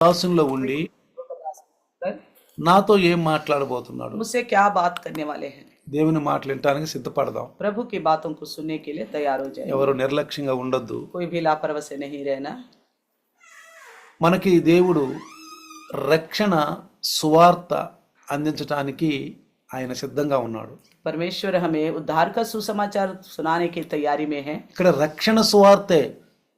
దాసుల్లో ఉండి నాతో ఏం మాట్లాడబోతున్నాడు? मुझसे क्या बात करने वाले हैं? దేవుని మాటలు వినటానికి సిద్ధపడదాం. प्रभु की बातों को सुनने के लिए तैयार हो जाए. ఎవరు నిర్లక్ష్యంగా ఉండొద్దు. कोई भी लापरवाही से नहीं रहना. మనకి దేవుడు రక్షణ సువార్త అందించడానికి ఆయన సిద్ధంగా ఉన్నాడు. परमेश्वर हमें उद्धार का सुसमाचार सुनाने की तैयारी में है. ఇక్కడ రక్షణ సువార్తే,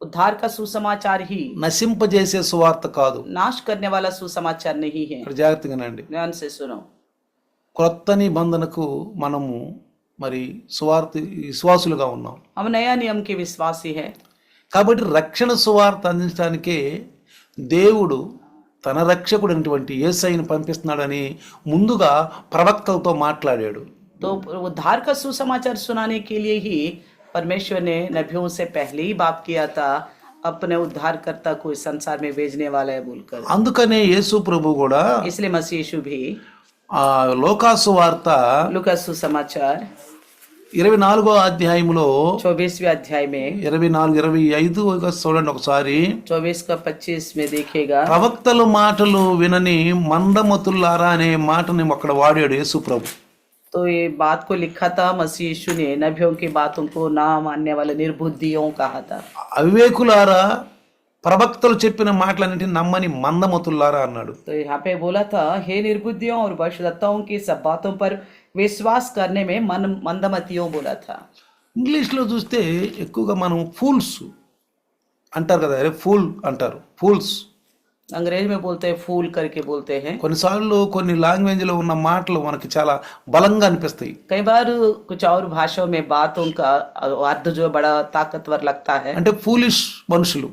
उद्धार का सुसमाचार ही నశింపజేసే సువార్త కాదు. नाश करने वाला सुसमाचार नहीं है. ఇక్కడ జాగ్రత్తగానండి. ध्यान से सुनो. క్రొత్త నిబంధనకు మనము మరి సువార్త విశ్వాసులుగా ఉన్నాం. हम नया नियम के विश्वासी है. కాబట్టి రక్షణ సువార్త అందించడానికే దేవుడు తన రక్షకుడైనటువంటి యేసయ్యను పంపిస్తున్నాడని ముందుగా ప్రవక్తలతో మాట్లాడాడు. तो उद्धार का सुसमाचार सुनाने के लिए ही परमेश्वर ने नबियों से पहले ही बात किया था, अपने उद्धारकर्ता को इस संसार में भेजने वाला है बोलकर. అందుకనే యేసు ప్రభు కూడా इसलिए मसीह यीशु भी లోకాసు వార్త लूका सुसमाचार 24వ అధ్యాయంలో 24वें अध्याय में 24-25 చూడండి ఒకసారి. 24 का 25 में देखिएगा. ప్రవక్తల మాటలు వినని మందమతులారా అనే మాటని అక్కడ వాడాడు యేసు ప్రభు. तो ये बात को लिखा था मसीह यीशु ने, नबियों की बातों को ना मानने वाले निर्बुद्धियों कहा था. అవివేకులారా ప్రవక్తలు చెప్పిన మాటలన్నింటినీ నమ్మని మందమతులారా అన్నాడు. तो यहाँ पे बोला था, हे निर्बुद्धियों और भविष्यद्वक्ताओं की सब बातों पर विश्वास करने में मंदमतियों बोला था. ఇంగ్లీష్లో చూస్తే ఎక్కువగా మనం ఫూల్స్ అంటారు కదా, అరే ఫూల్ అంటారు, ఫూల్స్. अंग्रेजी में बोलते हैं फूल करके बोलते हैं. కొన్నిసార్లు కొన్ని లాంగ్వేజ్లో ఉన్న మాటలు మనకి చాలా బలంగా అనిపిస్తాయి. कई बार कुछ और भाषाओं में बातों का अर्थ जो बड़ा ताकतवर लगता है. అంటే ఫూలిష్ మనుషులు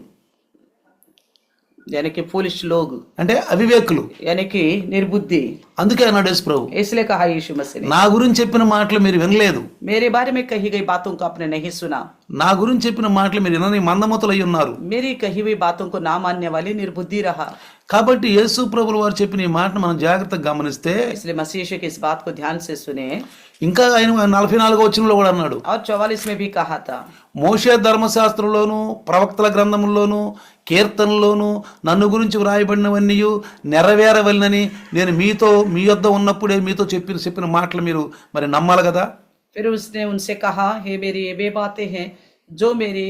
यानी कि फूलिश लोग, అంటే అవివేకులు. यानी कि निर्बुद्धि. అందుకే అన్నాడు యేసు ప్రభు, इसलिए कहा यीशु मसीह ने, నా గురించి చెప్పిన మాటలు మీరు వినలేదు, मेरे बारे में कही गई बातों को आपने नहीं सुना. నా గురించి చెప్పిన మాటలు మీరు వినని మందమతులు అయి ఉన్నారు. मेरी कही हुई बातों को ना मानने वाली निर्बुद्धि रहा. కాబట్టి యేసు ప్రభుల వారు చెప్పిన ఈ మాటను మనం జాగ్రత్తగా గమనిస్తే, इसलिए मसीह यीशु की इस बात को ध्यान से सुने. ఇంకా ఆయన 44వ వచనంలో కూడా అన్నాడు, और 44 में भी कहा था, మోషే ధర్మశాస్త్రంలోను ప్రవక్తల గ్రంథముల్లోను కీర్తనలోను నన్ను గురించి వ్రాయబడినవన్నీ నెరవేరవలనని నేను మీ యొద్ద ఉన్నప్పుడే మీతో చెప్పిన మాటలు మీరు మరి నమ్మాలి కదా. फिर उसने उनसे कहा, हे मेरी ये वे बातें हैं जो मेरी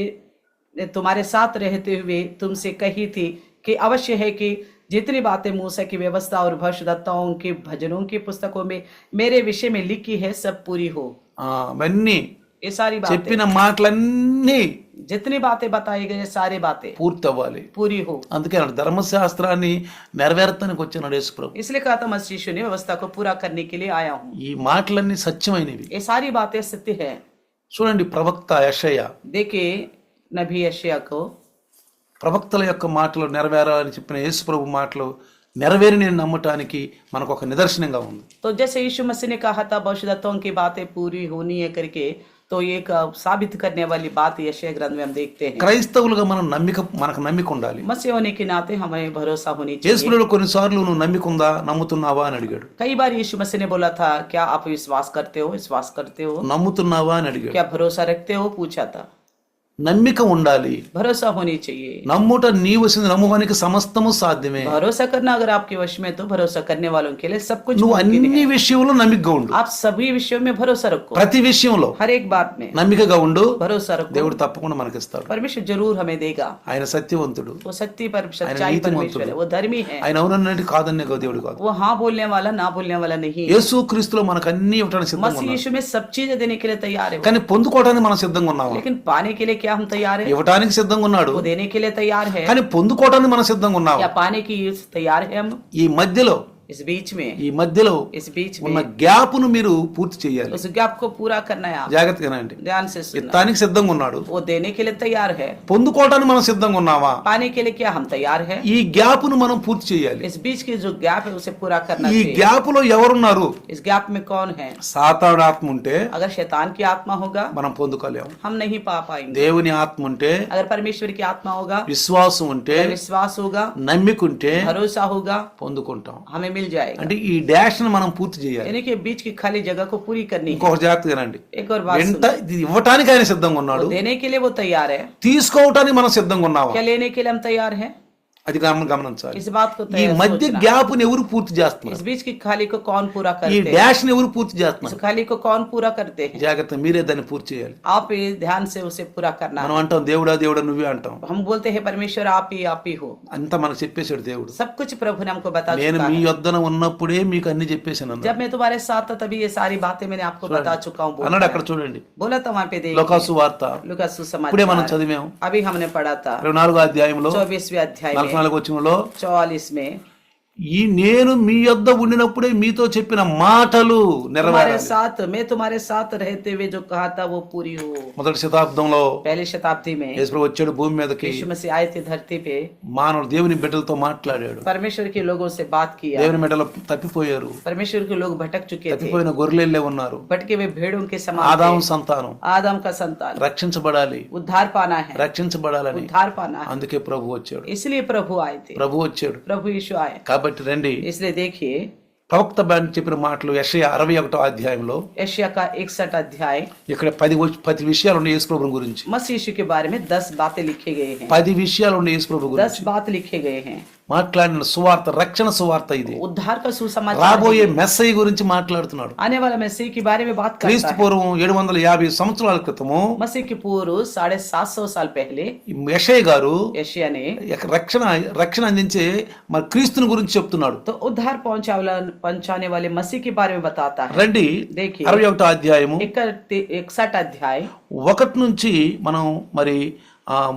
तुम्हारे साथ रहते हुए तुमसे कही थी कि अवश्य है कि जितनी बातें मूसा की व्यवस्था और भविष्यद्वक्ताओं के भजनों की पुस्तकों में मेरे विषय में लिखी है सब पूरी हो. అవన్నీ ये सारी చెప్పిన बातें, మాటలన్నీ जितनी बातें बताई गई सारी बातें పూర్తి అవ్వాలి. पूरी हो. అందుకే అన్నాడు, ధర్మశాస్త్రాన్ని నెరవేర్తానికి వచ్చినాడు యేసు ప్రభు. इसलिए कहा था मसीह यीशु ने व्यवस्था को पूरा करने के लिए आया हूँ. ఈ మాటలన్నీ సత్యమైనవి. ये सारी बातें सत्य है. చూడండి, ప్రవక్త యెషయా देखिए नबी यशायाह को, ప్రవక్తల యొక్క మాటలు నెరవేరాలని చెప్పిన యేసు ప్రభు మాటలు నెరవేరి నేను నమ్మటానికి మనకు ఒక నిదర్శనంగా ఉంది. तो जैसे यीशु मसीह ने कहा था भविष्यद्वक्ताओं की बातें पूरी होनी है करके, तो एक साबित करने वाली बात यशायाह ग्रंथ में हम देखते हैं. క్రైస్తవులుగా మనకు నమ్మిక ఉండాలి. मसीह होने के नाते हमें भरोसा होनी యేసు चाहिए. ప్రభువు కొన్నిసార్లు నువ్వు నమ్మికుందా, నమ్ముతున్నావా అని అడిగాడు. कई बार यीशु मसीह ने बोला था, क्या आप विश्वास करते हो, నమ్ముతున్నావా అని అడిగాడు. क्या भरोसा रखते हो, पूछा था. నమ్మిక ఉండాలి. भरोसा होनी चाहिए. నమ్ముట నీవు నమ్మువానికి సమస్తము సాధ్యమే. भरोसा करना अगर आपके वश में, तो भरोसा करने वालों के लिए सब कुछ నువ్వు मुमकिन అన్ని है. విషయంలో నమ్మికగా ఉండు. आप सभी विषयों में भरोसा रखो. ప్రతి విషయంలో हर एक बात में నమ్మికగా ఉండు. भरोसा रखो. దేవుడు తప్పకుండా మనకిస్తాడు. परमेश्वर जरूर हमें देगा. ఆయన సత్యవంతుడు, वो सच्ची पर सच्चाई परमेश्वर है, वो धर्मी है. ఆయన అవునన్నట్టు కాదనే దేవుడు కాదు. वो हाँ बोलने वाला ना बोलने वाला नहीं है. యేసు క్రీస్తులో మనకు అన్ని ఇవ్వడానికి సిద్ధంగా मसीह ఉన్నాడు. यीशु में सब चीजें देने के लिए तैयार है. కానీ పొందుకోవడానికి మనం సిద్ధంగా ఉన్నాము. लेकिन पाने के लिए क्या हम तैयार है? ఇవ్వడానికి సిద్ధంగా ఉన్నాడు, वो देने के लिए तैयार है. కానీ పొందుకోవడానికి మనం సిద్ధంగా ఉన్నాము. या पाने की तैयार है हम? ఈ మధ్యలో इस बीच में इस बीच ఉన్న में గ్యాప్ను మీరు పూర్తి చేయాలి. उस गैप को पूरा करना है. आप జాగ్రత్తగానండి. ध्यान से सुनना. ఇత్తానికి సిద్ధంగా ఉన్నాడు, वो देने के लिए तैयार है. పొందుకోవడానికి మనం సిద్ధంగా ఉన్నామా? पाने के लिए क्या हम तैयार है? ఈ గ్యాప్ను మనం పూర్తి చేయాలి. इस बीच की जो गैप है उसे पूरा करना ఈ चाहिए. గ్యాప్లో ఎవరున్నారు? इस गैप में कौन है? సాతాను ఆత్మ ఉంటే अगर शैतान की आत्मा होगा మనం పొందుకోలేము. हम नहीं पा पाएंगे. దేవుని ఆత్మ ఉంటే, अगर परमेश्वर की आत्मा होगा, విశ్వాసం ఉంటే, अगर विश्वास होगा, నమ్మిక ఉంటే भरोसा होगा, పొందుకుంటాం. हमें मिल जाएगा. అంటే ఈ డాష్ ని మనం పూర్తి చేయాలి. यानी कि बीच की खाली जगह को पूरी करनी है. ఇంకొక జాగ్రత్తగానండి, एक और बात ఎంత सुनो. ఇది ఇవ్వటానికి ఆయన సిద్ధంగా ఉన్నాడు, वो देने के लिए वो तैयार है. తీసుకోవటానికి మనం సిద్ధంగా ఉన్నావా? क्या लेने के लिए हम तैयार हैं? అది గమనించాలి. इस बात को ఈ మధ్య सोचना। గ్యాప్ని ఎవరు పూర్తి చేస్తున్నారు? इस बीच की खाली को कौन पूरा ఈ करते हैं? డాష్ ని ఎవరు పూర్తి इस చేస్తున్నారు? खाली को कौन पूरा करते हैं? జాగ్రత్త, మీరే దాన్ని పూర్తి చేయాలి. आप ही ध्यान से उसे पूरा करना మనం है। అంటాం దేవుడా దేవుడా నువ్వే అంటాం, हम बोलते हैं परमेश्वर आप ही हो। అంతా మనకు చెప్పేశాడు దేవుడు. सब कुछ प्रभु ने हमको बता నేను चुका మీ है। యొద్దన ఉన్నప్పుడే మీకు అన్ని చెప్పేశాను అన్నాడు. जब मैं तुम्हारे साथ था तभी ये सारी बातें मैंने आपको बता चुका हूँ అన్నాడు. అక్కడ చూడండి, बोला था वहाँ पे లోకాసు వార్త लूका ఇప్పుడే सुसमाचार మనం చదివాము. अभी हमने पढ़ा था 24వ అధ్యాయంలో 24वें अध्याय में 44వ వచనంలో 44 में ఈ నేను మీ యొద్ద ఉండినప్పుడే మీతో చెప్పిన మాటలు तुम्हारे నెరవేరాలి. साथ मैं तुम्हारे साथ रहते हुए जो कहा था वो पूरी हो। మొదటి శతాబ్దంలో पहली शताब्दी में యేసు వచ్చాడు భూమి మీదకి, यीशु मसीह आए थे धरती पे, మానవుడు దేవుని బిడ్డలతో మాట్లాడాడు. परमेश्वर के लोगों से बात किया। దేవుని బిడ్డలు తప్పిపోయారు, परमेश्वर के लोग भटक चुके थे, తప్పిపోయిన గొర్రెలే ఉన్నారు. भटके हुए भेड़ों के समान ఆదాము थे। సంతానం आदम का संतान రక్షించబడాలి, उद्धार पाना है, రక్షించబడాలని उद्धार पाना है, అందుకే ప్రభు వచ్చాడు. इसलिए प्रभु आए थे, ప్రభు వచ్చాడు प्रभु यीशु आए। కాబట్టి రండి, इसलिए देखिए ప్రవక్త బాని చెప్పిన మాటలు యెషయా 61వ అధ్యాయంలో यशायाह का 61 अध्याय ఇక్కడ 10 విషయాలు ఉన్నాయి యేసు ప్రభు గురించి. मसीह यीशु के बारे में 10 बातें लिखे गए हैं। 10 విషయాలు ఉన్నాయి యేసు ప్రభు 10 గురించి बात लिखे गए हैं। మాట్లాడిన సువార్త, రక్షణ సువార్త ఇది. उद्धार का सुसमाचार రాబోయే మెస్సయి గురించి మాట్లాడుతున్నాడు. आने वाला मसीह के बारे में बात करता క్రీస్తు है। పూర్వం 750 సంవత్సరాల క్రితము मसीह के पूर्व 750 साल पहले ఈ యెషయా గారు यशायाह ने రక్షణ అందించే మరి క్రీస్తుని గురించి చెప్తున్నాడు. तो उद्धार पहुंचाने वाले मसीह के बारे में बताता है। రండి, देखिए 61వ అధ్యాయము 61 अध्याय 1 నుంచి మనం మరి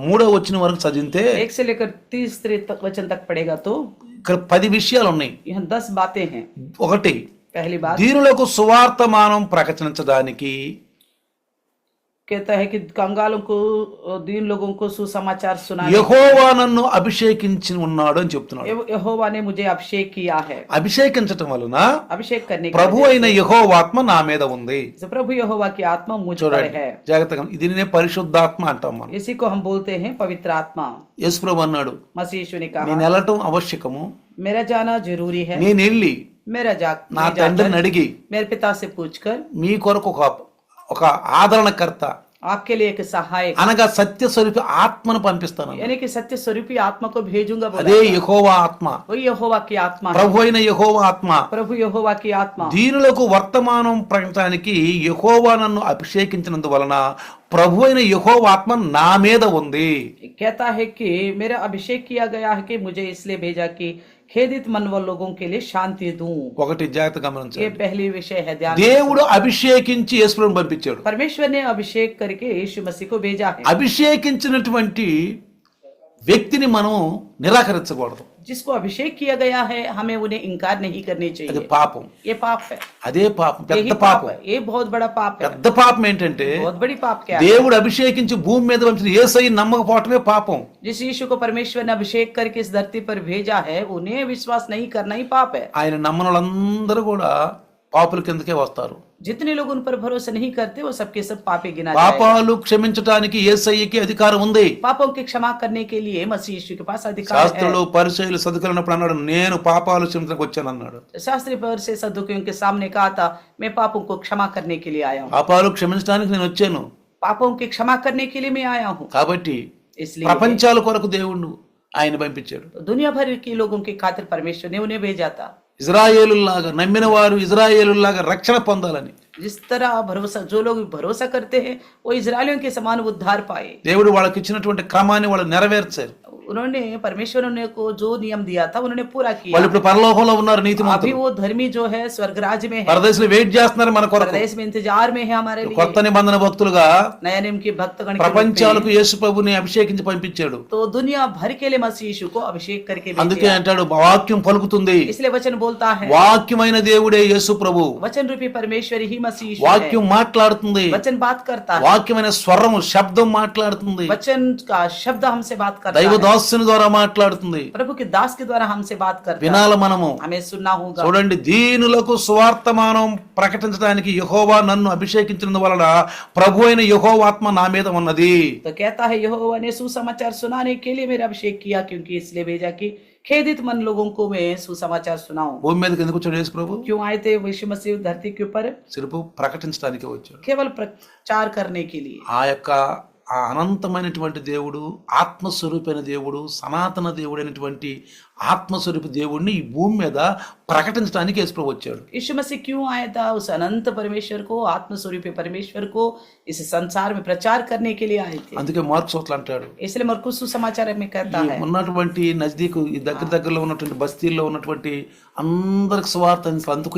3వ వచనం వరకు చదివితే 1 से लेकर 30 वचन तक पढ़ेगा तो ఇక్కడ 10 విషయాలు ఉన్నాయి. यहाँ 10 बातें हैं। ఒకటి, पहली बात దీనులకు సువార్తమానం ప్రకటించడానికి कहता है कि कंगालों को, दीन लोगों को सुसमाचार सुनाने యెహోవా నన్ను అభిషేకించి ఉన్నాడు అని చెప్తున్నాడు. यहोवा ने मुझे अभिषेक किया है। అభిషేకించటం వలన अभिषेक करने के ప్రభు అయిన యెహోవాత్మ నా మీద ఉంది. से प्रभु यहोवा की आत्मा मुझ पर చూడండి है। జాగ్రత్తగా, దీనినే పరిశుద్ధాత్మ అంటాం మనం. इसी को हम बोलते हैं पवित्र आत्मा। యేసు ప్రభు అన్నాడు, मसीह यीशु ने कहा నేను వెళ్ళటం ఆవశ్యకము, मेरा जाना जरूरी है। నేను వెళ్ళి मेरा నా తండ్రిని అడిగి मेरे पिता से पूछकर మీ కొరకు ఒక ఆదరణకర్త आपके लिए एक सहायक అనగా సత్య స్వరూపి ఆత్మను పంపిస్తాను. यानी कि सत्य स्वरूपी आत्मा को भेजूंगा बोला। అదే యెహోవా ఆత్మ, वही यहोवा की आत्मा है। ప్రభు అయిన యెహోవా ఆత్మ. प्रभु यहोवा की आत्मा దీనులకు వర్తమానం ప్రకటించడానికి యెహోవా నన్ను అభిషేకించినందువలన ప్రభు అయిన యెహోవా ఆత్మ నా మీద ఉంది. कहता है कि मेरा अभिषेक किया गया है कि मुझे इसलिए भेजा कि खेदित मन वाले लोगों के लिए शांति दूं। ఒకటి జాగ్రత్త ये గమనించండి, पहली विषय है, ध्यान। దేవుడు అభిషేకించి యేసుప్రభుని పంపించాడు. परमेश्वर ने अभिषेक करके यीशु मसीह को भेजा है। అభిషేకించినటువంటి వ్యక్తిని మనం నిరాకరించకూడదు. जिसको अभिषेक किया गया है हमें उन्हें इनकार नहीं करनी అది चाहिए। పాపం. ये पाप है, అదే పాపం, यही పెద్ద पाप పాపం. है, ये बहुत बड़ा पाप है। పెద్ద పాపం ఏంటంటే बहुत बड़ी पाप क्या है? దేవుడు అభిషేకించి భూమి మీద పంపిన యేసయ్యని నమ్మకపోవటమే పాపం. जिस यीशु को परमेश्वर ने अभिषेक करके इस धरती पर भेजा है उन्हें विश्वास नहीं करना ही पाप है। ఆయన నమ్మని వాళ్ళందరూ కూడా పాపుల కిందకే వస్తారు. जितने लोग उन पर भरोसा नहीं करते वो सबके सब पापी गिना जाएगा। పాపాలు క్షమించటానికి యేసయ్యకి అధికారం ఉంది. पापों की क्षमा करने के लिए मसीह यीशु के पास अधिकार శాస్త్రులు है। పరిసయ్యులు సదుకున్నప్పుడు అన్నాడు, నేను పాపాలు క్షమించడానికి వచ్చాను అన్నాడు. शास्त्री पर से सदुकियों के सामने कहा था मैं पापों को क्षमा करने के लिए आया हूँ। పాపాలు క్షమించడానికి నేను వచ్చాను. पापों की क्षमा करने के लिए मैं आया हूँ। కాబట్టి इसलिए ప్రపంచాల కొరకు దేవుడు ఆయన పంపించాడు. तो दुनिया भर के लोगों की खातिर परमेश्वर ने उन्हें भेजा था। ఇజ్రాయేలులాగా నమ్మిన వారు ఇజ్రాయేలులాగా రక్షణ పొందాలని जिस तरह भरोसा, जो लोग भरोसा करते हैं वो इजरायलियों के समान उद्धार पाए। దేవుడు వాళ్ళకి ఇచ్చినటువంటి క్రమాన్ని వాళ్ళు నెరవేర్చారు. उन्होंने, परमेश्वर ने को जो नियम दिया था उन्होंने पूरा किया। వాళ్ళు ఇప్పుడు పరలోకంలో ఉన్నారు, अभी నీతిమంతులు. वो धर्मी जो है स्वर्ग राज्य में है, పరదేశంలో వెయిట్ చేస్తున్నారు మన కొరకు. परदेश में इंतजार में है हमारे लिए। కొత్త నిబంధన భక్తులుగా नया नियम की भक्तगण के रूप ప్రపంచాలకు में, యేసు ప్రభుని అభిషేకించి పంపించాడు. तो दुनिया भर के लिए मसीह यीशु को अभिषेक करके అందుకే भेजा। అంటాడు, వాక్యం పలుకుతుంది. इसलिए वचन बोलता है, వాక్యమైన దేవుడే యేసు ప్రభు. वचन रूपी परमेश्वर ही मसीह यीशु है। వాక్యం మాట్లాడుతుంది. वचन बात करता है, వాక్యమైన స్వరము శబ్దం మాట్లాడుతుంది. वचन का शब्द हमसे बात करता దైవ है, దాసుని ద్వారా మాట్లాడుతుంది. प्रभु के दास के द्वारा हमसे बात करता है। వినాల మనము. हमें सुनना होगा। చూడండి, దీనులకు సువార్తమానం ప్రకటించడానికి యెహోవా నన్ను అభిషేకించినందువలన ప్రభు అయిన యెహోవా ఆత్మ నా మీద ఉన్నది. तो कहता है यहोवा ने सुसमाचार सुनाने के लिए मेरा अभिषेक किया, क्योंकि इसलिए भेजा कि खेदित मन लोगों को मैं सुसमाचार सुनाऊं। భూమి మీదకి ఎందుకు వచ్చాడు యేసు ప్రభు? क्यों आए थे यीशु मसीह धरती के ऊपर? సిలుపు ప్రకటించడానికి వచ్చాడు. केवल प्रचार करने के लिए। ఆ యొక్క ఆ అనంతమైనటువంటి దేవుడు, ఆత్మస్వరూపైన దేవుడు, సనాతన దేవుడు అయినటువంటి ఆత్మస్వరూప దేవుడిని ఈ భూమి మీద ప్రకటించడానికి యేసుప్రభు వచ్చాడు. यीशु मसीह क्यों आया था? उस अनंत परमेश्वर को, आत्मस्वरूपी परमेश्वर को इस संसार में प्रचार करने के लिए आए थे। అందుకే మార్కు సోతలు అంటాడు, इसलिए मरकुस सुसमाचार में कहता ఈ है, ఉన్నటువంటి నజదీకు ఈ దగ్గరలో ఉన్నటువంటి బస్తీల్లో ఉన్నటువంటి అందరికి సువార్త అందుకు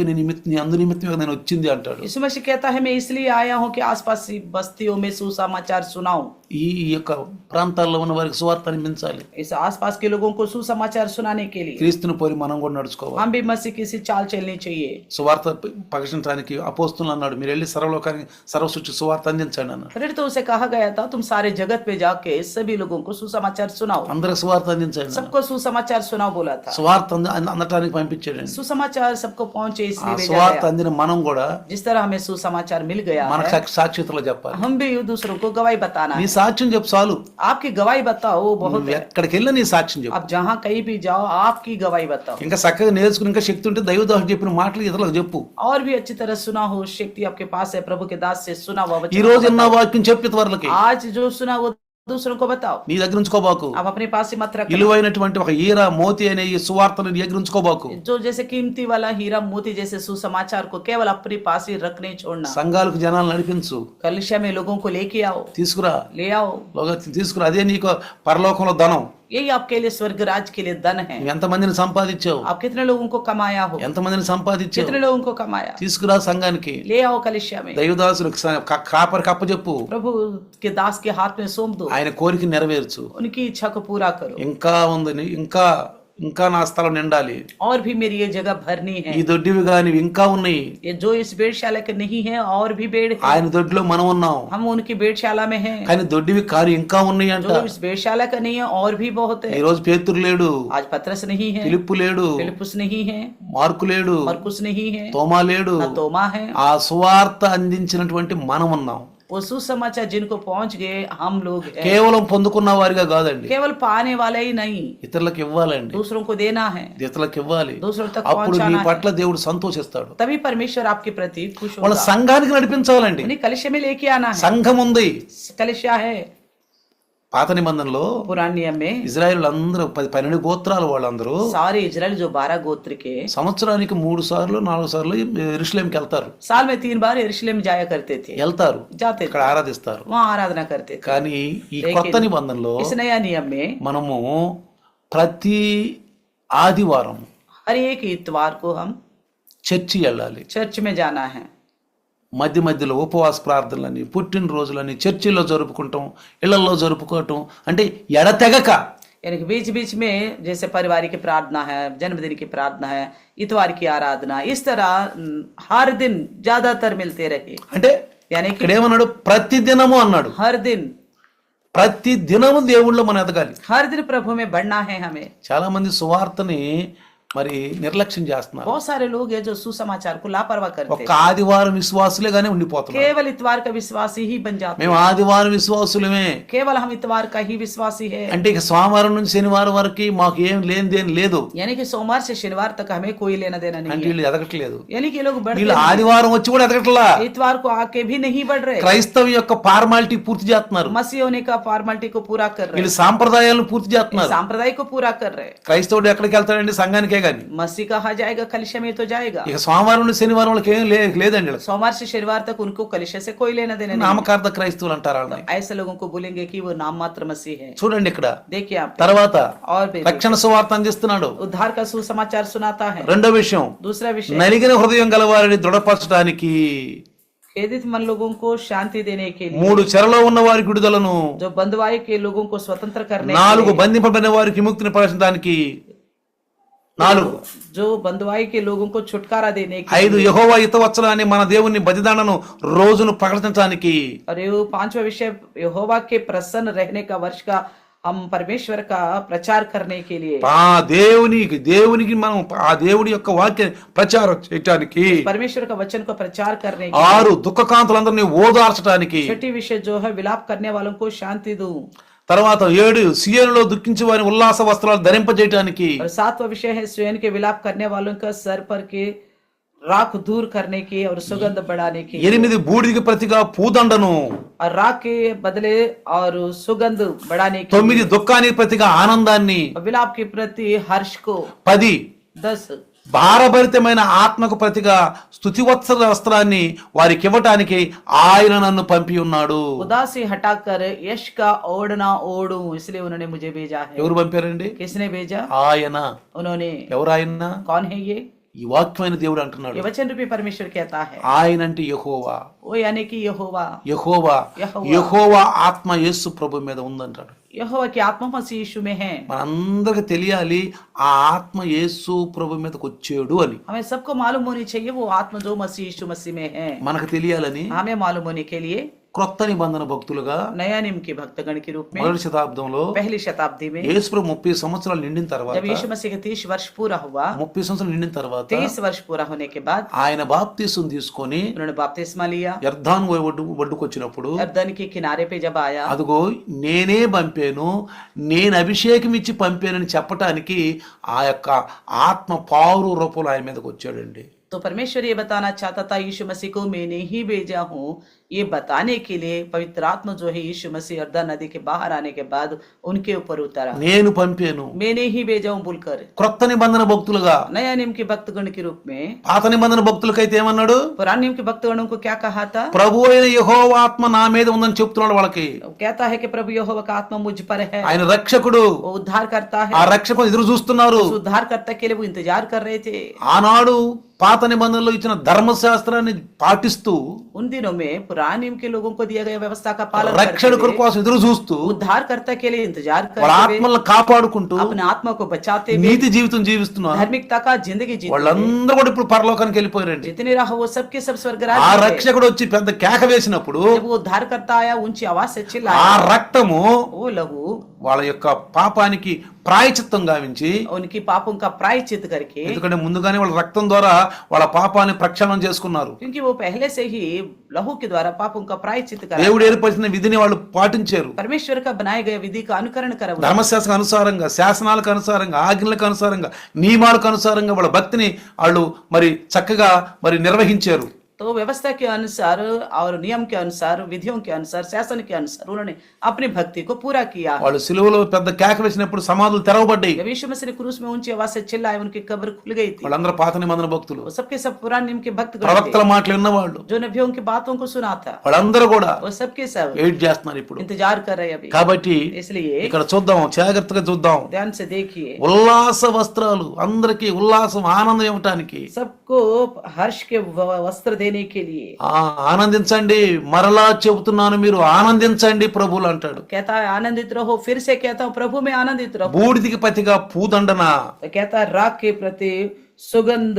నీ అందు నిమిత్తమే నేను వచ్చింది అంటాడు. यीशु मसीह कहता है, मैं इसलिए आया हूँ कि आसपास की बस्तियों में सुसमाचार सुनाऊं। ఈ యొక్క ప్రాంతాల్లో ఉన్న వారికి సువార్త అనిపించాలి. इस आसपास के लोगों को सुसमाचार सुनाने के लिए క్రీస్తుని పోలి మనం కూడా నడుచుకోవాలి. हम भी मसीह की सी चाल चलनी चाहिए। సువార్త ప్రకటించడానికి అపోస్తులు అన్నాడు, మీరు వెళ్ళి సర్వలోకానికి సర్వసృష్టి సువార్త అందించండి అన్నాడు. फिर तो उसे कहा गया था, तुम सारे जगत पे जाके सभी लोगों को सुसमाचार सुनाओ, అందరికి సువార్త అందించండి. सबको सुसमाचार सुनाओ बोला था। సువార్త అందటానికి పంపించాడండి. सुसमाचार सबको पहुंचे ఆ इसलिए भेजा సువార్త गया। అందిన మనం కూడా जिस तरह हमें सुसमाचार मिल गया మన है, సాక్షితలో చెప్పాలి. हम भी दूसरों को गवाही बताना నీ है। సాక్ష్యం చెప్పు చాలు. आपकी गवाही बताओ, वो बहुत నువ్వు है। ఎక్కడికి వెళ్ళినా నీ సాక్ష్యం చెప్పు. आप जहाँ कहीं भी जाओ, आपकी गवाही बताओ। ఇంకా చక్కగా నేర్చుకుని ఇంకా శక్తి ఉంటే దైవదాసు చెప్పిన మాటలు ఇతరులకు చెప్పు. और भी अच्छी तरह सुना हो, शक्ति आपके पास है, प्रभु के दास से सुना हुआ वचन ఈ को రోజు నా बताओ। వాక్యం చెప్పి ఇతరులకి. आज जो सुना वो दूसरों को बताओ, నీ దగ్గర ఉంచుకోబాకు. आप अपने पास ही मत रखो। విలువైనటువంటి ఒక ఈర మోతి అనే ఈ సువార్తను నీ దగ్గర ఉంచుకోబాకు. जो जैसे कीमती वाला हीरा मोती जैसे सुसमाचार को केवल अपने पास ही रखने छोड़ना। సంఘాలకు జనాలు నడిపించు, कलिशा में लोगों को लेके आओ, తీసుకురా, ले आओ। తీసుకురా. అదే నీకు పరలోకంలో ధనం. यही आपके लिए स्वर्ग राज के लिए धन है। నువ్వు ఎంతమందిని సంపాదించావు, आप कितने लोगों को कमाया हो, ఎంతమందిని సంపాదించావు, कितने लोगों को कमाया, తీసుకురా సంఘానికి. ले आओ कलिशा में। దైవదాసులకు కాపరికి అప్పచెప్పు. प्रभु के दास के हाथ में सौंप दो, ఆయన కోరిక నెరవేర్చు. उनकी इच्छा को पूरा करो। ఇంకా ఉంది, ఇంకా నా స్థలం నిండాలి. और भी मेरी ये जगह भरनी है। ఈ దొడ్డివి గాని ఇంకా ఉన్నాయి. ये जो इस भेड़शाला के नहीं है, और भी भेड़ है। ఆయన దొడ్డిలో మనం ఉన్నాం. हम उनकी भेड़शाला में हैं। కానీ దొడ్డివి కారు ఇంకా ఉన్నాయి అంట. जो इस भेड़शाला का नहीं है, और भी बहुत ఈ है। రోజు పేతురు లేడు, आज पतरस नहीं है, ఫిలిప్పు లేడు, फिलिप्पुस नहीं है, మార్కు లేడు, मरकुस नहीं है, తోమా లేడు. न तोमा है। ఆ సువార్త అందించినటువంటి మనం ఉన్నాం. वो सुसमाचार जिनको पहुंच गए हम लोग हैं। కేవలం పొందుకున్న వారిగా కాదండి, केवल पाने वाले ही नहीं, ఇతరులకు ఇవ్వాలండి. दूसरों को देना है, ఇతరులకు ఇవ్వాలి. दूसरों तक అప్పుడు నీ पहुंचाना है। పట్ల దేవుడు సంతోషిస్తాడు. तभी परमेश्वर आपके प्रति खुश వాళ్ళ होगा। సంఘానికి నడిపించాలండి. उन्हें कलिशा में लेके आना है। సంఘం ఉంది. कलिशा है। పాత నిబంధనలో पुराने नियम में ఇజ్రాయేల్ అందరూ 12 గోత్రాలు వాళ్ళందరూ सारे इजराइल जो 12 गोत्र के సంవత్సరానికి 3 సార్లు 4 సార్లు యెరూషలేంకి వెళ్తారు. साल में 3 बार यरूशलेम जाया करते थे, వెళ్తారు, जाते ఇక్కడ थे, ఆరాధిస్తారు. वहाँ आराधना करते थे। కానీ ఈ కొత్త నిబంధనలో इस नया नियम में మనము ప్రతి ఆదివారం हर एक इतवार को हम చర్చి వెళ్ళాలి. चर्च में जाना है। మధ్య మధ్యలో ఉపవాస ప్రార్థనలని, పుట్టినరోజులని చర్చిల్లో జరుపుకుంటాం, ఇళ్లలో జరుపుకోవటం. అంటే ఎడతెగక यानी कि बीच बीच में जैसे पारिवारिक की प्रार्थना है, जन्मदिन की प्रार्थना है, इतवार की आराधना, इस तरह हर दिन ज्यादातर मिलते रहे। అంటే यानी कि ఇక్కడ ఏమన్నాడు, ప్రతి దినము అన్నాడు. हर दिन, ప్రతి దినము దేవుళ్ళో మనం ఎదగాలి. हर दिन प्रभु में बढ़ना है हमें। చాలా మంది సువార్తని మరి నిర్లక్ష్యం చేస్తున్నారు. बहुत सारे लोग हैं जो सुसमाचार को लापरवाह करते ఒక్క ఆదివారం విశ్వాసులేగానే ఉండిపోతున్నారు. केवल इतवार का विश्वासी ही बन जाते మేము ఆదివారం విశ్వాసులమే, केवल हम इतवार का ही विश्वासी है। అంటే ఇక సోమవారం నుంచి శనివారం వరకు మాకు ఏం లేనిదేం లేదు. यानी कि सोमवार से शनिवार तक हमें कोई लेना देना नहीं అంటే है। వీళ్ళు ఎదగట్లేదు. यानी कि ये लोग बढ़ते వీళ్ళు नहीं। ఆదివారం వచ్చి కూడా ఎదగట్లా. इतवार को आके भी नहीं बढ़ रहे, క్రైస్తవ యొక్క ఫార్మాలిటీ పూర్తి చేస్తున్నారు. मसीह होने का फॉर्मेलिटी को पूरा कर रहे, వీళ్ళు సాంప్రదాయాలను పూర్తి చేస్తున్నారు. सांप्रदाय को पूरा कर रहे। క్రైస్తవుడు ఎక్కడికి వెళ్తాడండి, సంఘానికే గాని. मसीह कहा जाएगा, कलिशा में तो जाएगा। ఇక సోమవారం నుంచి శనివారం వాళ్ళకి ఏం లేదండి. వీళ్ళకి सोमवार से शनिवार तक उनको कलिशा से कोई लेना देना नहीं। నామకార్థ క్రైస్తవులు అంటారు వాళ్ళని. ऐसे लोगों को बोलेंगे कि वो नाम मात्र मसीह है। చూడండి ఇక్కడ देखिए आप, తర్వాత और भी రక్షణ సువార్త అందిస్తున్నాడు. उद्धार का सुसमाचार सुनाता है। రెండో విషయం, दूसरा विषय, నలిగిన హృదయం గలవారిని దృఢపరచడానికి खेदित मन लोगों को शांति देने के लिए, 3 చెరలో ఉన్న వారికి విడుదలను, जो बंधुआई के लोगों को स्वतंत्र करने के 4 लिए, బంధింపబడిన వారికి విముక్తిని ప్రవేశించడానికి, 4 जो बंधुआई के लोगों को छुटकारा देने के 5 యెహోవా హితవచన అని మన దేవుని బలిదానను రోజును ప్రకటించడానికి, और ये 5वां विषय, यहोवा के प्रसन्न रहने का वर्ष का हम परमेश्वर का प्रचार करने के लिए, ఆ దేవునికి మనం ఆ దేవుడి యొక్క వాక్య ప్రచారం చేయడానికి, परमेश्वर का वचन को प्रचार करने के 6 దుఃఖకాంతులందరినీ ఓదార్చడానికి, लिए, छठी विषय जो है विलाप करने वालों को शांति दूं, తర్వాత 7 సియోనులో దుఃఖించే వారి ఉల్లాస వస్త్రాలు ధరింపజేయడానికి, और 7वां विषय है स्वयं के विलाप करने वालों का सर पर के राख दूर करने की और सुगंध बढ़ाने की 8 బూడిదికి ప్రతిగా పూదండను, और राख के बदले और सुगंध बढ़ाने की 9 దుఃఖానికి ప్రతిగా ఆనందాన్ని, और विलाप के प्रति हर्ष को 10 10 భారభరితమైన ఆత్మకు ప్రతిగా స్తుతివత్సల వస్త్రాన్ని వారికి ఇవ్వటానికి ఆయన నన్ను పంపి ఉన్నాడు. उदासी हटाकर यश का ओढ़ना ओढ़ूं, इसलिए उन्होंने मुझे भेजा है। ఎవరు పంపారండి? किसने भेजा? ఆయన. उन्होंने। ఎవరు ఆయన? कौन है ये? ఈ వాక్యమైన దేవుడు అంటున్నాడు. ये वचन रूपी परमेश्वर कहता है। ఆయన అంటే యెహోవా. वो यानी कि यहोवा। యెహోవా యెహోవా ఆత్మ యేసు ప్రభు మీద ఉందంటాడు. यहोवा की आत्मा मसीह यीशु में है। మనందరికి తెలియాలి ఆ ఆత్మ యేసు ప్రభు మీదకి వచ్చాడు అని. हमें सबको मालूम होनी चाहिए वो आत्मा जो मसीह यीशु मसीह में है। మనకు తెలియాలని हमें मालूम होने के लिए క్రొత్త నిబంధన భక్తులుగా नया नियम के भक्तगण के रूप में మొదటి శతాబ్దంలో पहली शताब्दी में యేసు ప్రభు 30 సంవత్సరాలు నిండిన తర్వాత, जब यीशु मसीह के 30 वर्ष पूरा हुआ, 30 సంవత్సరాలు నిండిన తర్వాత 30 वर्ष पूरा होने के बाद ఆయన బాప్తిసం తీసుకొని उन्होंने बपतिस्मा लिया। యర్దాను ఒడ్డుకు వచ్చినప్పుడు यरदन के किनारे पे जब आया, అదిగో నేనే పంపాను, నేను అభిషేకం ఇచ్చి పంపానని చెప్పటానికి ఆ యొక్క ఆత్మ పావురు రూపంలో ఆయన మీదకి వచ్చాడండి. तो परमेश्वर ये बताना चाहता था यीशु मसीह को मैंने ही भेजा हूँ, ये बताने के लिए पवित्र आत्मा जो है यीशु मसीह यरदन नदी के बाहर आने के बाद उनके ऊपर उतरा। నేను పంపాను. मैंने ही भेजा हूँ बोलकर క్రొత్త నిబంధన భక్తులుగా. नया नियम के भक्तगण के रूप में। పాత నిబంధన భక్తులకైతే ఏమన్నాడు? पुराने नियम के भक्तगणों को क्या कहा था? ప్రభు అయిన యెహోవా ఆత్మ నా మీద ఉందని చెప్తున్నాడు వాళ్ళకి. वो कहता है कि प्रभु यहोवा का आत्मा मुझ पर है, ఆయన రక్షకుడు. वो उद्धार करता है। ఆ రక్షకుడు ఎదురు చూస్తున్నారు. उस उद्धारकर्ता के लिए वो इंतजार कर रहे थे। ఆనాడు పాత నిబంధనలో ఇచ్చిన ధర్మశాస్త్రాన్ని పాటిస్తూ उन दिनों में पुराने नियम के लोगों को दिया गया व्यवस्था का पालन రక్షకుడి करते हुए, కోసం ఎదురు చూస్తూ उद्धारकर्ता के लिए इंतजार వాళ్ళ करते हुए, ఆత్మలను కాపాడుకుంటూ अपने आत्मा को बचाते हुए నీతి జీవితం జీవిస్తున్నారు. धार्मिकता का जिंदगी जीते हुए, వాళ్ళందరూ కూడా ఇప్పుడు పరలోకానికి వెళ్ళిపోయారండి. जितने रहा वो सबके सब स्वर्ग ఆ राज्य में। రక్షకుడు వచ్చి పెద్ద కేక వేసినప్పుడు जब वो उद्धारकर्ता आया, ऊंची आवाज से ఆ चिल्लाया, రక్తము वो लहू వాళ్ళ యొక్క పాపానికి ప్రాయచిత్తం గావించి, उनकी पापों का प्रायश्चित करके, ఎందుకంటే ముందుగానే వాళ్ళ రక్తం ద్వారా వాళ్ళ పాపాన్ని ప్రక్షాళన చేసుకున్నారు. क्योंकि वो पहले से ही लहू के द्वारा पापों का प्रायश्चित करा, దేవుడు ఏర్పరిచిన విధిని వాళ్ళు పాటించారు. परमेश्वर का बनाए गए विधि का अनुकरण करा, ధర్మశాస్త్రం అనుసారంగా, శాసనాలకు అనుసారంగా, ఆజ్ఞలకు అనుసారంగా, నియమాలకు అనుసారంగా వాళ్ళ భక్తిని వాళ్ళు మరి చక్కగా మరి నిర్వహించారు. तो व्यवस्था के अनुसार और नियम के अनुसार, विधियों के अनुसार, शासन के अनुसार उन्होंने अपनी भक्ति को पूरा किया। వాళ్ళు సిలువలో పెద్ద కేక వేసినప్పుడు సమాధులు తెరవబడ్డాయి. जब यीशु मसीह ने क्रूस में ऊंची आवाज से चिल्लाए, उनकी कब्र खुल गई थी। వాళ్ళందరూ పాత నిబంధన భక్తులు, वो सबके सब पुराने नियम के भक्त ప్రవక్తల మాటలు విన్నవాళ్ళు. जो नबियों की बातों को सुना था, వాళ్ళందరూ కూడా वो सबके सब వెయిట్ చేస్తున్నారు ఇప్పుడు. इंतजार कर रहे हैं अभी। కాబట్టి इसलिए ఇక్కడ చూద్దాం, జాగ్రత్తగా చూద్దాం. ध्यान से देखिए, ఉల్లాస వస్త్రాలు, అందరికీ ఉల్లాసం, ఆనందం ఇవ్వటానికి. सबको हर्ष के वस्त्र देने के लिए ఆనందించండి, మరలా చెబుతున్నాను మీరు ఆనందించండి ప్రభువులు అంటాడు. कहता है आनंदित रहो, फिर से कहता हूँ प्रभु में आनंदित रहो। బూడిదికి ప్రతిగా పూదండన. तो कहता है राख के प्रति सुगंध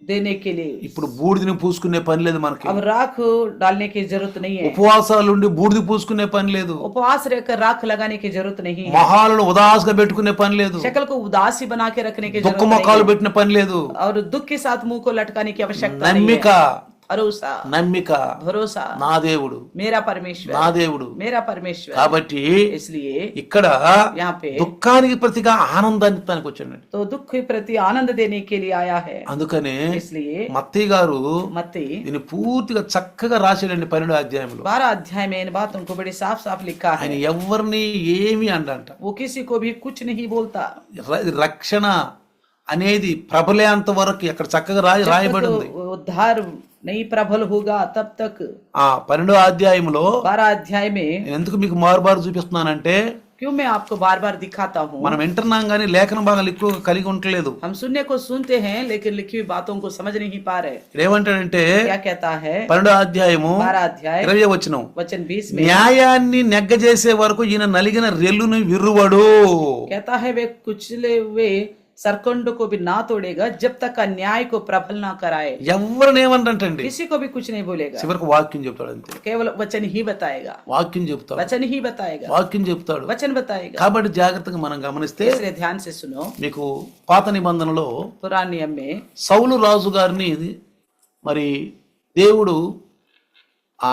देने के लिए। ఇప్పుడు బూడిదని పూసుకునే పని లేదు మనకి. अब राख डालने की जरूरत नहीं है, ఉపవాసాలుండి బూడిది పూసుకునే పని లేదు. उपवास रहकर राख लगाने की जरूरत नहीं है, మొహాలను ఉదాసగా పెట్టుకునే పని లేదు. शक्ल को उदासी बना के रखने की దుఃఖ जरूरत नहीं ముఖాలు है, పెట్టిన పని లేదు. और दुख के साथ मुंह को लटकाने की आवश्यकता नहीं నమ్మిక, है। भरोसा, నమ్మిక, भरोसा, నా దేవుడు, मेरा परमेश्वर, నా దేవుడు. मेरा परमेश्वर। కాబట్టి इसलिए ఇక్కడ यहाँ पे దుఃఖానికి ప్రతిగా ఆనందాన్ని ఇస్తానికి వచ్చాడు. तो दुख के प्रति आनंद देने के लिए आया है। అందుకనే इसलिए మత్తయి గారు मत्ती దీన్ని పూర్తిగా చక్కగా రాశాడండి 12వ అధ్యాయంలో. 12 अध्याय में इन बातों को बड़ी साफ साफ लिखा ఆయన है। ఎవరిని ఏమి అండంట. वो किसी को भी कुछ नहीं बोलता। రక్షణ అనేది ప్రబలేంత వరకు అక్కడ చక్కగా రాయబడి ఉంది. जब तक उद्धार नहीं प्रबल होगा तब तक। 12వ అధ్యాయంలో 12 अध्याय में నేను ఎందుకు మీకు మారుబారు చూపిస్తున్నానంటే, क्यों मैं आपको बार बार दिखाता हूँ, మనం వింటున్నాం కానీ లేఖన భాగాలు ఎక్కువ కలిగి ఉండలేదు. हम सुनने को सुनते हैं लेकिन लिखी हुई बातों को समझ नहीं पा रहे। ఏమంటాడంటే क्या कहता है 12వ అధ్యాయము 12 अध्याय 20వ వచనం, वचन 20 में న్యాయాన్ని నెగ్గజేసే వరకు ఈయన నలిగిన రెల్లును విర్రువడు. कहता है वे कुचले हुए सरकंड को भी ना तोड़ेगा जब तक अन्याय को प्रबल ना कराए। ఎవరిని ఏమంటండి, किसी को भी कुछ नहीं बोलेगा, చివరికి వాక్యం చెప్తాడు అంతే. केवल वचन ही बताएगा, వాక్యం చెప్తాడు, वचन ही बताएगा, వాక్యం చెప్తాడు. वचन बताएगा। కాబట్టి జాగ్రత్తగా మనం గమనిస్తే, इसलिए ध्यान से सुनो, మీకు పాత నిబంధనలో पुराने नियम में సౌలు రాజు గారిని మరి దేవుడు ఆ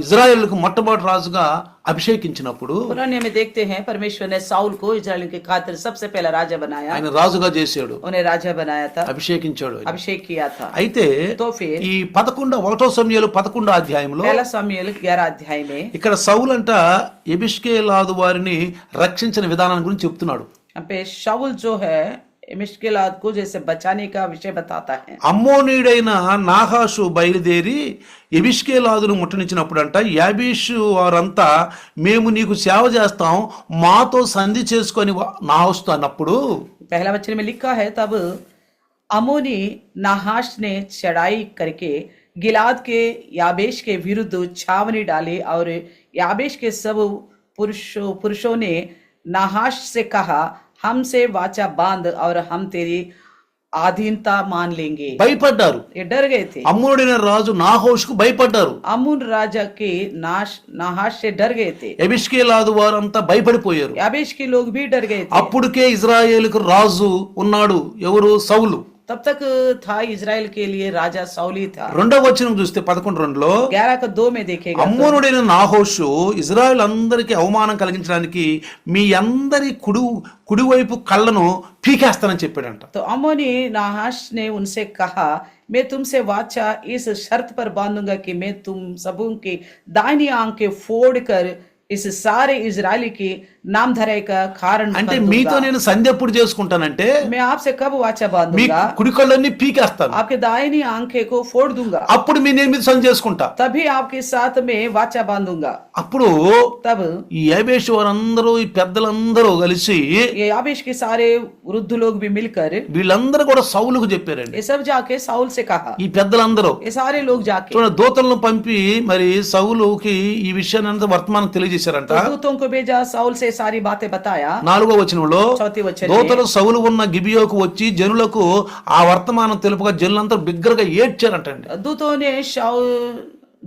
ఇజ్రాయేలుకు మొట్టమొదటి రాజుగా అభిషేకించినప్పుడు पुराने में देखते हैं परमेश्वर ने साउल को इजराइल की खातिर सबसे पहला राजा बनाया, ఆయన రాజుగా చేశాడు, उन्हें राजा बनाया था, అభిషేకించాడు. अभिषेक किया था। అయితే तो फिर ఈ 1 సమూయేలు 11 అధ్యాయంలో पहला सामुएल 11 अध्याय में ఇక్కడ సౌలు అంట ఎబిష్కేలాదు వారిని రక్షించిన విధానం గురించి చెప్తున్నాడు. यहाँ पे शाऊल जो है मुश्किलात को जैसे बचाने का विषय बताता है। అమ్మోనీయుడైన నాహాషు బయలుదేరి ఎబిష్కేలాదును ముట్టనిచ్చినప్పుడు అంట యాబీషు వారంతా మేము నీకు సేవ చేస్తాం, మాతో సంధి చేసుకొని నాహస్తు అన్నప్పుడు पहला वचन में लिखा है, तब अमोनी नाहाश ने चढ़ाई करके गिलाद के याबेश के विरुद्ध छावनी डाली और याबेश के सब पुरुषों ने नाहाश से कहा, हमसे वाचा बांध और हम तेरी आधीनता मान लेंगे। భయపడ్డారు. ये डर गए थे। అమ్మోనుడైన రాజు నాహోషుకు భయపడ్డారు. अमून राजा के नाहाश से डर गए थे। ఎబిష్కేలాదు వారంతా భయపడిపోయారు. याबेश के लोग भी डर गए थे। అప్పుడుకే ఇజ్రాయేలుకు రాజు ఉన్నాడు, ఎవరు? సౌలు. तब तक था इजराइल के लिए राजा साउली था। 2వ వచనం చూస్తే 11:2లో 11:2 में देखेगा, అమ్మోనుడైన నాహోషు ఇజ్రాయెల్ అందరికి అవమానం కలిగించడానికి మీ అందరి కుడివైపు కళ్ళను పీకేస్తానని చెప్పాడంట. तो अमोनी नाहाश ने उनसे कहा, मैं तुमसे वाचा इस शर्त पर बांधूंगा कि मैं तुम सबों की दाहिनी आंखें फोड़ कर इस सारे इजरायली की नाम धराई का कारण అంటే कर दूंगा। మీతో నేను సంధి ఎప్పుడు చేసుకుంటానంటే मैं आपसे कब वाचा మీ बांधूंगा? కుడి కళ్ళన్నీ పీకేస్తాను, आपके दाहिनी आंखें को फोड़ दूंगा, అప్పుడు నేను మీద సంధి చేసుకుంటా. तभी आपके साथ में वाचा बांधूंगा। అప్పుడు तब ఈ యాబేషు వారందరూ, ఈ పెద్దలందరూ కలిసి ये याबेश के सारे वृद्ध लोग भी मिलकर వీళ్ళందరూ కూడా సౌలుకు చెప్పారండి. ये सब जाके साउल से कहा, ఈ పెద్దలందరూ ये सारे लोग जाके చూడండి, దూతలను పంపి మరి సౌలుకి ఈ విషయాన్ని అంతా వర్తమానం తెలియజేశారంట. तो दूतों को भेजा, साउल से सारी बातें बताया। 4వ వచనంలో चौथी वचन में దూతలు సౌలు ఉన్న గిబియోకు వచ్చి జనులకు ఆ వర్తమానం తెలుపుగా జనులంతా బిగ్గరగా ఏడ్చారంటండి.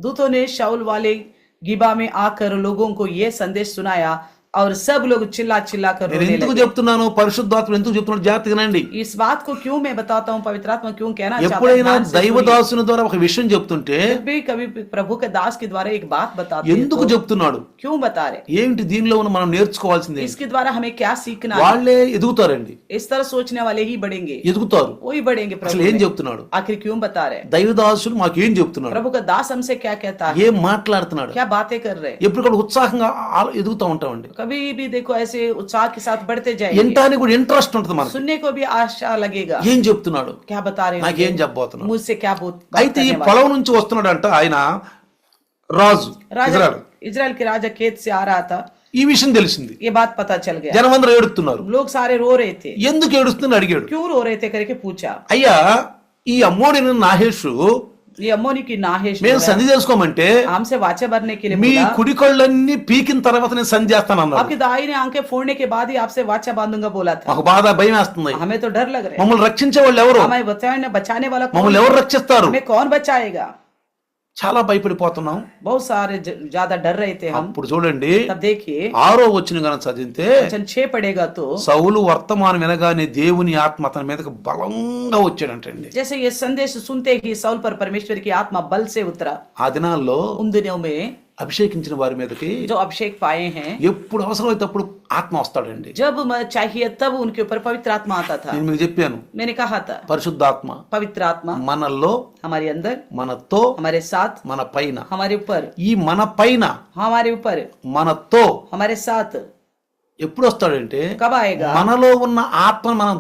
दूतों ने शाऊल वाले गिबा में आकर लोगों को ये संदेश सुनाया और सब लोग चिल्ला चिल्ला कर నేను रोने ఎందుకు लगे। చెప్తున్నాను, పరిశుద్ధాత్మ ఎందుకు చెప్తున్నాడు జాగ్రత్తగా వినండి. इस बात को क्यों मैं बताता हूँ, पवित्र आत्मा क्यों कहना चाहता है, ఎప్పుడైనా ध्यान से सुनिए। దైవదాసుని ద్వారా ఒక విషయం చెప్తుంటే जब भी कभी प्रभु के दास के द्वारा एक बात बताते हैं ఎందుకు तो చెప్తున్నాడు, क्यों बता रहे? ఏమిటి దీనిలో ఉన్న మనం నేర్చుకోవాల్సింది? इसके द्वारा हमें क्या सीखना है? వాళ్ళే ఎదుగుతారండి, इस तरह सोचने वाले ही बढ़ेंगे, ఎదుగుతారు. वही बढ़ेंगे। అసలు प्रभु ఏం में। చెప్తున్నాడు? आखिर क्यों बता रहे? దైవదాసులు మాకేం చెప్తున్నాడు, प्रभु का दास हमसे क्या कहता है, ఏం మాట్లాడుతున్నాడు? क्या बातें कर रहे? ఎప్పుడు కూడా ఉత్సాహంగా ఎదుగుతూ ఉంటామండి. कभी भी देखो ऐसे उत्साह के साथ बढ़ते जाएंगे, వినటానికి కూడా ఇంట్రెస్ట్ ఉంటుంది మనకు. सुनने को भी आशा लगेगा, ఏం చెప్తున్నాడు, क्या बता रहे నాకేం हैं, చెప్పబోతున్నాడు. मुझसे क्या बात అయితే ఈ करने वाले? పొలం నుంచి వస్తున్నాడంట ఆయన రాజు राजा ఇజ్రాయెల్. इजराइल के राजा खेत से आ रहा था, ఈ విషయం తెలిసింది. ये बात पता चल गया। జనమందరూ ఏడుస్తున్నారు. लोग सारे रो रहे थे, ఎందుకు ఏడుస్తుందని అడిగాడు. क्यों रो रहे थे करके पूछा। అయ్యా, ఈ అమ్మోడిన నాహేషు ये अम्मोनी की नाहेश जो మేము है, సంధి చేసుకోమంటే हमसे वाचा भरने के लिए మీ बोला, కుడి కళ్ళన్నీ పీకిన తర్వాత నేను సంధి చేస్తాను అన్నాడు. आपकी दाहिने आंखें फोड़ने के बाद ही आपसे वाचा बांधूंगा बोला था। మాకు బాధ భయం వేస్తుంది. हमें तो डर लग रहा है, మమ్మల్ని రక్షించే వాళ్ళు ఎవరు? हमें बचाने वाला कौन మమ్మల్ని है? ఎవరు రక్షిస్తారు? हमें कौन बचाएगा? చాలా భయపడిపోతున్నాం. बहुत सारे ज्यादा डर रहे थे हम। అప్పుడు చూడండి, तब देखिए 6వ వచనం గనుక చదివితే वचन 6 पड़ेगा तो సౌలు వర్తమానం వినగానే దేవుని ఆత్మ అతని మీదకి బలంగా వచ్చాడంటండి. जैसे ये संदेश सुनते ही साउल पर परमेश्वर की आत्मा बल से उतरा। ఆ దినాల్లో उन दिनों में అభిషేకించిన వారి మీదకి जो अभिषेक पाए हैं, ఎప్పుడు అవసరమైతే అప్పుడు ఆత్మ వస్తాడండి. जब चाहिए तब उनके ऊपर पवित्र आत्मा आता था। నేను మీకు చెప్పాను, मैंने कहा था పరిశుద్ధాత్మ पवित्र आत्मा మనల్లో, हमारे अंदर, మనతో, हमारे साथ, మన పైన. हमारे ऊपर, ఈ మన పైన, हमारे ऊपर, మనతో हमारे साथ ఎప్పుడు వస్తాడంటే कब आएगा? మనలో ఉన్న ఆత్మ మనం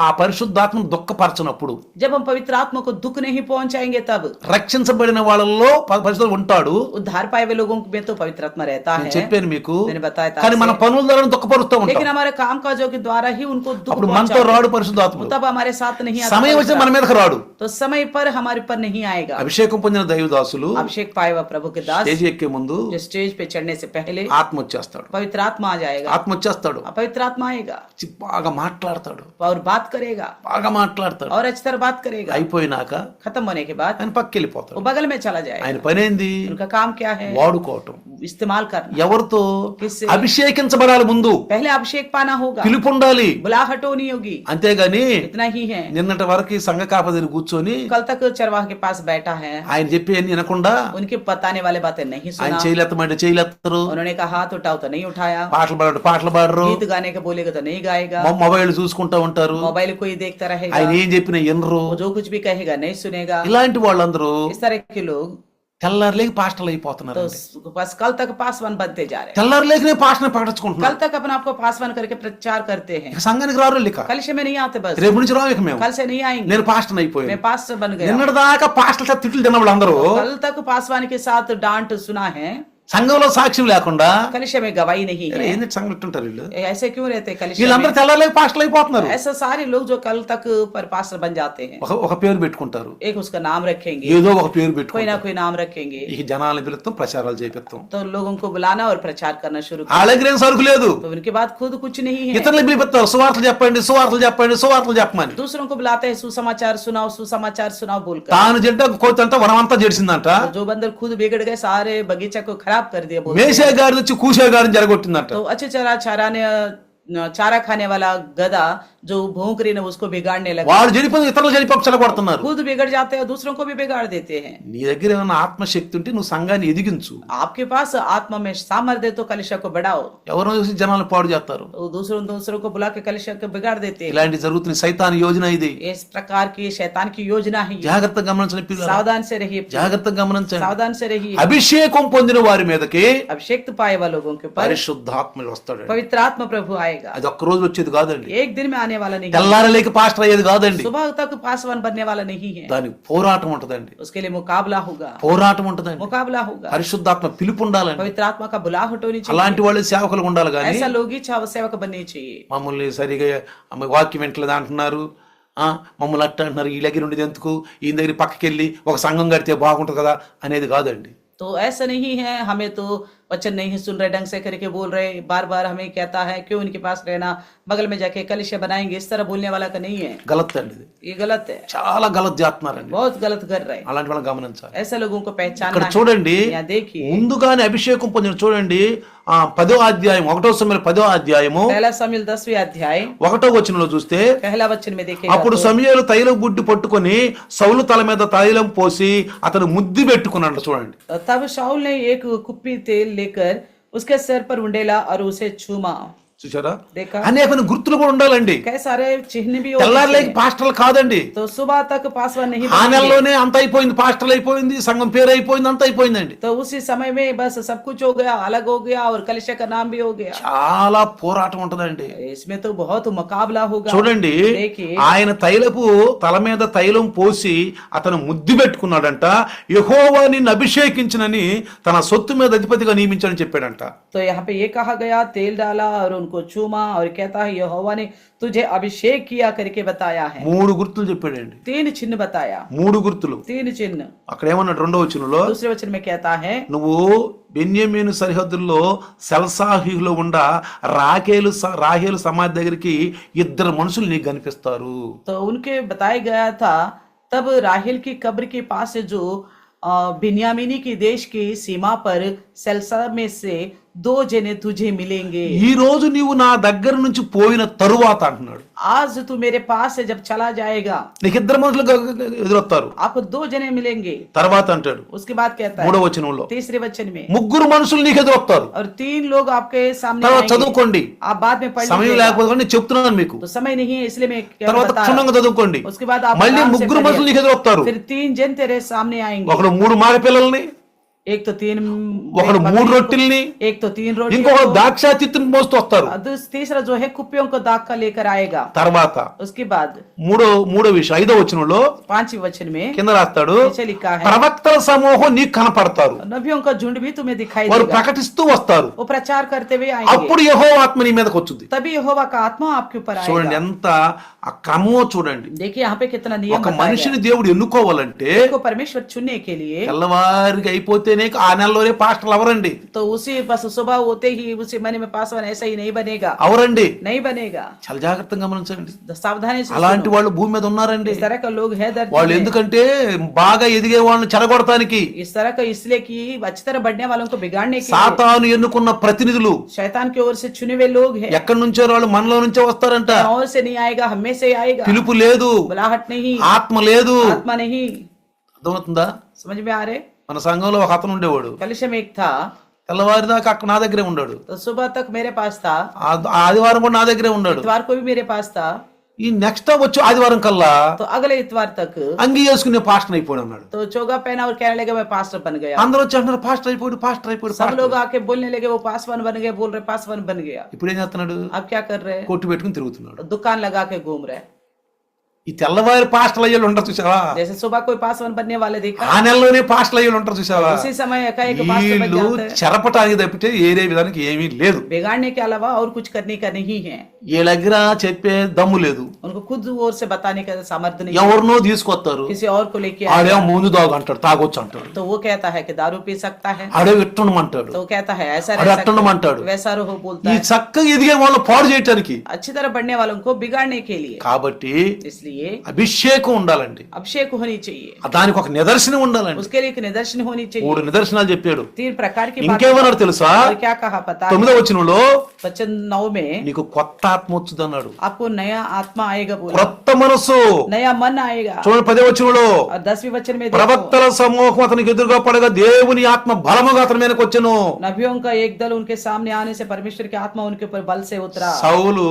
ఆ పరిశుద్ధాత్మను దుఃఖపరచనప్పుడు. जब हम पवित्र आत्मा को दुख नहीं पहुंचाएंगे तब। రక్షించబడిన వాళ్ళలో పరిశుద్ధుడు ఉంటాడు, उद्धार पाए हुए लोगों में तो पवित्र आत्मा रहता నేను है, చెప్పాను మీకు. मैंने बताया था కానీ మన आपसे। పనుల ద్వారా దుఃఖపరుస్తూ ఉంటాం. लेकिन हमारे काम काजों के द्वारा ही उनको दुख అప్పుడు మనతో पहुंचाते రాడు हैं, పరిశుద్ధాత్ముడు. तब हमारे साथ नहीं आता సమయం पवित्र వచ్చి మన आत्मा। మీదకి రాడు. तो समय पर हमारे ऊपर नहीं आएगा। అభిషేకం పొందిన దైవదాసులు अभिषेक पाए हुआ प्रभु के दास స్టేజ్ ఎక్కే ముందు जो स्टेज पे चढ़ने से पहले ఆత్మ వచ్చేస్తాడు. पवित्र आत्मा आ जाएगा, ఆత్మ వచ్చేస్తాడు, पवित्र आत्मा आएगा బాగా మాట్లాడతాడు, और बात करेगा, బాగా మాట్లాడతాడు. और अच्छी तरह बात करेगा। అయిపోయినాక खत्म होने के बाद ఆయన పక్కకి వెళ్ళిపోతాడు. वो बगल में चला जाएगा। ఆయన పని ఏంది? उनका काम क्या है? వాడుకోవటం. इस्तेमाल करना। ఎవరితో? किससे? అభిషేకించబడాలి ముందు, पहले अभिषेक पाना होगा, పిలుపు ఉండాలి. बुलाहट होनी होगी। అంతేగాని इतना ही है। నిన్నటి వరకు ఈ సంఘ కాపదిని కూర్చొని कल तक चरवाह के पास बैठा है, ఆయన చెప్పి అన్ని వినకుండా उनके बताने वाले बातें नहीं ఆయన सुना। చేయలేత్తమంటే చేయలేత్తరు, उन्होंने कहा हाथ उठाओ तो नहीं उठाया, పాటలు పాడు పాటలు పాడరు, गीत गाने का बोलेगा तो नहीं गाएगा, మొబైల్ చూసుకుంటా ఉంటారు, मोबाइल को ही देखता रहेगा, ఆయన ఏం చెప్పినా వినరు. वो जो कुछ भी कहेगा नहीं सुनेगा। ఇలాంటి వాళ్ళందరూ इस तरह के लोग తెల్లారులేకి పాస్టర్లు అయిపోతున్నారు. तो बस कल तक पासवान बनते जा रहे हैं, తెల్లారులేకనే పాస్టర్ని कल ప్రకటించుకుంటున్నారు. तक अपने आप को पासवान करके प्रचार करते हैं। ఇక సంఘానికి రారు ఇక, कलिशे में नहीं आते, बस రేపు నుంచి రావు ఇక మేము. कल से नहीं आएंगे, నేను పాస్టర్ అయిపోయాను. मैं पास्टर बन गया। నిన్నటి దాకా పాస్టర్ల చేత తిట్లు తిన్న వాళ్ళందరూ कल तक पासवान के साथ डांट सुना है, సంఘంలో సాక్ష్యం లేకుండా कलिशे में गवाही नहीं है। ఏంది సంఘం ఇట్టుంటారు వీళ్ళు, ऐसे क्यों रहते कलिशे వీళ్ళందరూ में? తెల్లారులేకి పాస్టర్లు అయిపోతున్నారు. ऐसे सारे लोग जो कल तक पर पास्टर बन जाते हैं, ఒక పేరు పెట్టుకుంటారు, एक उसका नाम रखेंगे, ఏదో ఒక పేరు कोई ना పెట్టుకుంటారు. कोई नाम रखेंगे, ఈ జనాలను పిలుస్తాం, ప్రచారాలు చేపిస్తాం. तो लोगों को बुलाना और प्रचार करना शुरू कर। వాళ్ళకి సరుకు లేదు, तो उनके बाद खुद कुछ नहीं है, ఇతరులు పిలిపిస్తారు, సువార్తలు చెప్పండి సువార్తలు చెప్పండి సువార్తలు చెప్పమని. दूसरों को बुलाते हैं, सुसमाचार सुनाओ सुसमाचार सुनाओ बोलकर। తాను జంట కోతి అంతా వనమంతా జడిసిందంట. तो जो बंदर खुद बिगड़ गए, सारे बगीचा को खराब कर दिया बोलते మేషే గారి వచ్చి కూసే గారిని జరగొట్టిందంట. हैं। तो अच्छे चारा खाने वाला गधा जो भौंक रही ने उसको बिगाड़ने लगा, వాడు చెడిపోయి ఇతరులు చెడిపోయి చెలగొడుతున్నారు. खुद बिगड़ जाते हैं, दूसरों को भी बिगाड़ देते हैं। నీ దగ్గర ఏమైనా ఆత్మశక్తి ఉంటే నువ్వు సంఘాన్ని ఎదిగించు. आपके पास आत्मा में सामर्थ्य तो कलिशा को बढ़ाओ, ఎవరో చూసి జనాలను పాడు చేస్తారు. तो दूसरों को बुला के कलिशा को बिगाड़ देते हैं। ఇలాంటి జరుగుతున్న సైతాన్ యోజన ఇది. इस प्रकार की शैतान की योजना है ये। జాగ్రత్తగా గమనించండి పిల్లలు, सावधान से रहिए, జాగ్రత్తగా గమనించండి. सावधान से रहिए। అభిషేకం పొందిన వారి మీదకి अभिषेक पाए वाले लोगों के ऊपर పరిశుద్ధాత్మ వస్తాడు. पवित्र आत्मा प्रभु आएगा। అది ఒక్క రోజు వచ్చేది కాదండి, एक दिन में आने वाला नहीं है, తెల్లారలేక పాస్టర్ అయ్యేది కాదండి. सुबह तक पासवान बनने वाला नहीं है, దానికి పోరాటం ఉంటదండి, उसके लिए मुकाबला होगा, పోరాటం ఉంటదండి. मुकाबला होगा। పరిశుద్ధాత్మ పిలుపు ఉండాలండి. पवित्र आत्मा का बुलाहट होनी चाहिए, అలాంటి వాళ్ళు సేవకులు ఉండాలి. కానీ ऐसा लोग ही सेवक बनने चाहिए। మమ్మల్ని సరిగా వాక్యం వింటలేదు అంటున్నారు, మమ్మల్ని అట్ట అంటున్నారు, ఈ దగ్గర ఉండేది ఎందుకు, ఈ దగ్గర పక్కకి వెళ్ళి ఒక సంఘం కడితే బాగుంటుంది కదా అనేది కాదండి. तो ऐसा नहीं है, हमें तो वचन नहीं सुन रहे, ढंग से करके बोल रहे, बार बार हमें कहता है क्यों उनके पास रहना, बगल में जाके कलिशा बनाएंगे, इस तरह बोलने वाला का नहीं है। గలత్ అండి ఇది, ये गलत है, చాలా గలత్ చేస్తున్నారండి. बहुत गलत कर रहे हैं। అలాంటి వాళ్ళని గమనించాలి. ऐसे लोगों को ఇక్కడ पहचानना है। చూడండి, यहाँ देखिए, ముందుగానే అభిషేకం పొందిన చూడండి 10వ అధ్యాయం 1వ సమూయేలు 10వ అధ్యాయము पहला शमूएल 10वें अध्याय 1వ వచనంలో చూస్తే, पहला वचन में देखेगा అప్పుడు సమూయేలు తైలం బుడ్డి పట్టుకొని సౌలు తల మీద తైలం పోసి అతను ముద్దు పెట్టుకున్నాడు. చూడండి, तो तब शाऊल ने एक कुप्पी तेल लेकर उसके सिर पर उंडेला और उसे छूमा। చూసారా, देखा, అనేకమైన గుర్తులు కూడా ఉండాలండి. कई सारे चिन्ह भी होते తెల్లారులేక हैं। పాస్టర్లు కాదండి, तो सुबह तक पासवान नहीं ఆ बनेंगे। నెలలోనే అంత అయిపోయింది, పాస్టర్లు అయిపోయింది, సంఘం పేరు అయిపోయింది, అంత అయిపోయిందండి. तो उसी समय में बस सब कुछ हो गया, अलग हो गया और कलिशा का नाम भी हो गया। చాలా పోరాటం ఉంటదండి. इसमें तो बहुत मुकाबला होगा। చూడండి, देखिए, ఆయన తైలపు తల మీద తైలం పోసి అతను ముద్దు పెట్టుకున్నాడంట. యెహోవా నిన్ను అభిషేకించినని తన సొత్తు మీద అధిపతిగా నియమించని చెప్పాడంట. तो यहाँ पे ये कहा गया, तेल डाला और उनको चूमा और कहता है यहोवा ने तुझे अभिषेक किया करके बताया है। 3 గుర్తులు చెప్పాడండి, 3 चिन्ह बताया, 3 గుర్తులు. 3 चिन्ह। అక్కడ ఏమన్నాడు 2వ వచనంలో, दूसरे वचन में कहता है, నువ్వు బెన్యామీను సరిహద్దుల్లో సెల్సాహిలో ఉండ రాహేలు సమాధి దగ్గరికి 2 మనుషులు నీకు కనిపిస్తారు. तो उनके बताया गया था, तब राहेल की कब्र के पास से जो बिन्यामीनी की देश की सीमा पर सेल्सा में से 2 जने तुझे मिलेंगे। ఈ రోజు నీవు నా దగ్గర నుంచి పోయిన తరువాత అంటున్నాడు, आज तू मेरे पास से जब चला जाएगा, నీకు 2 మనుషులు ఎదురొస్తారు. आपको 2 जने मिलेंगे। తర్వాత అంటాడు उसके बाद कहता है 3వ వచనంలో, तीसरे वचन में, 3 మనుషులు నీకు ఎదురొస్తారు. और 3 लोग आपके सामने తర్వాత आएंगे। చదువుకోండి, आप बाद में पढ़ సమయం लीजिएगा। లేకపోతే నేను చెప్తున్నాను మీకు. तो समय नहीं है इसलिए मैं क्या తర్వాత बता रहा క్షుణ్ణంగా చదువుకోండి. हूं। उसके बाद आप మళ్ళీ आराम से 3 మనుషులు पढ़िए। నీకు ఎదురొస్తారు. फिर 3 जन तेरे सामने आएंगे। ఒకడు 3 మగ పిల్లల్ని, एक तो 3 ఒకడు 3 రొట్టెల్ని, एक तो 3 रोटी, ఇంకొక ద్రాక్షాతిత్తుని మోస్తూ వస్తారు. तीसरा जो है कुप्पियों को दाग का लेकर आएगा। తర్వాత उसके बाद మూడో విషయం 5వ వచనంలో 5वें वचन में కింద రాస్తాడు, नीचे लिखा है, ప్రవక్తల సమూహం నీకు కనపడతారు, नबियों का झुंड भी तुम्हें दिखाई వారు देगा। ప్రకటిస్తూ వస్తారు. वो प्रचार करते हुए आएंगे। అప్పుడు యెహోవా ఆత్మ నీ మీదకి వచ్చుద్ది. तभी यहोवा का आत्मा आपके ऊपर చూడండి आएगा। ఎంత ఆ క్రమమో చూడండి. देखिए यहाँ पे कितना नियम ఒక बताया మనిషిని गया। దేవుడు ఎన్నుకోవాలంటే को परमेश्वर चुनने के लिए తెల్లవారికి అయిపోతే ఉంటేనే ఆ నెలలోనే పాస్టర్లు అవరండి. तो उसी बस सुबह होते ही उसी महीने में पासवान ऐसा ही नहीं बनेगा, అవరండి. नहीं बनेगा। చాలా జాగ్రత్తగా గమనించండి. सावधानी से అలాంటి सुनो। వాళ్ళు భూమి మీద ఉన్నారండి. इस तरह का लोग है धरती వాళ్ళు में। ఎందుకంటే బాగా ఎదిగే వాళ్ళని చెడగొడటానికి इस तरह का इसलिए कि अच्छी तरह बढ़ने वालों को बिगाड़ने के लिए సాతాను ఎన్నుకున్న ప్రతినిధులు शैतान की ओर से चुने हुए लोग हैं। ఎక్కడి నుంచో వాళ్ళు మనలో నుంచే వస్తారంట. और से नहीं आएगा, हमें से आएगा। పిలుపు లేదు, बुलाहट नहीं, ఆత్మ లేదు. आत्मा नहीं। అర్థమవుతుందా? समझ में आ रहे? మన సంఘంలో ఒక అతను ఉండేవాడు. कलिशा में एक था, తెల్లవారి దాకా అక్కడ నా దగ్గరే ఉన్నాడు. तो सुबह तक मेरे पास था, ఆదివారం కూడా నా దగ్గరే ఉన్నాడు. इतवार को भी मेरे पास था, ఈ నెక్స్ట్ వచ్చి ఆదివారం కల్లా तो अगले इतवार तक అంగి వేసుకునే పాస్టర్ అయిపోయాడు అన్నాడు. तो चोगा पहना और कहने लगे मैं पास्टर बन गया। అందరూ వచ్చి అంటున్నారు పాస్టర్ అయిపోయాడు, పాస్టర్ అయిపోయాడు. सब लोग आके बोलने लगे वो पासवान बन गए, बोल रहे पासवान बन गया। ఇప్పుడు ఏం చేస్తున్నాడు? अब क्या कर रहे हैं? కొట్టు పెట్టుకుని తిరుగుతున్నాడు. दुकान लगा के घूम रहे हैं। ఈ తెల్లవారి పాస్టర్లు అయ్యేళ్ళు ఉంటారు చూసావా? जैसे सुबह कोई पासवान बनने वाले देखा, ఆ నెలలోనే పాస్టర్లు అయ్యేళ్ళు ఉంటారు చూసావా? उसी समय एकाएक पास्टर बन వీళ్ళు जाते हैं। చెరపటానికి తప్పితే ఏరే విధానికి ఏమీ లేదు. बिगाड़ने के अलावा और कुछ करने का नहीं है। వీళ్ళ దగ్గర చెప్పే దమ్ము లేదు. उनको खुद ओर से बताने का सामर्थ्य नहीं है। ఎవరినో తీసుకొస్తారు, किसी और को लेके ఆడే आए ముందు తాగు అంటాడు, తాగొచ్చు అంటాడు. तो वो कहता है कि दारू पी सकता है, ఆడే ఇట్టమంటాడు, तो वो कहता है ऐसा ఆడే रह सकता అట్టమంటాడు. है, वैसा रहो बोलता ఈ है। చక్కగా ఎదిగే వాళ్ళు పాడు చేయటానికి. अच्छी तरह बढ़ने वालों को बिगाड़ने के लिए। కాబట్టి इसलिए అభిషేకం ఉండాలండి. अभिषेक होनी चाहिए, దానికి ఒక నిదర్శనం ఉండాలండి. उसके लिए एक निदर्शन होनी चाहिए। 3 నిదర్శనాలు చెప్పాడు. 3 प्रकार की बातें। ఇంకేమన్నాడు తెలుసా? और क्या कहा पता है? 9వ వచనంలో वचन 9 में నీకు కొత్త ఆత్మ వచ్చుదన్నాడు. आपको नया आत्मा आएगा बोला, క్రొత్త మనసు. नया मन आएगा। చూడండి 10వ వచనంలో और 10वीं वचन में देखो, ప్రవక్తల సమూహం అతనికి ఎదురుగా పడగా దేవుని ఆత్మ బలముగా అతని మీదకి వచ్చెను. नबियों का एक दल उनके सामने आने से परमेश्वर की आत्मा उनके ऊपर बल से उतरा। సౌలు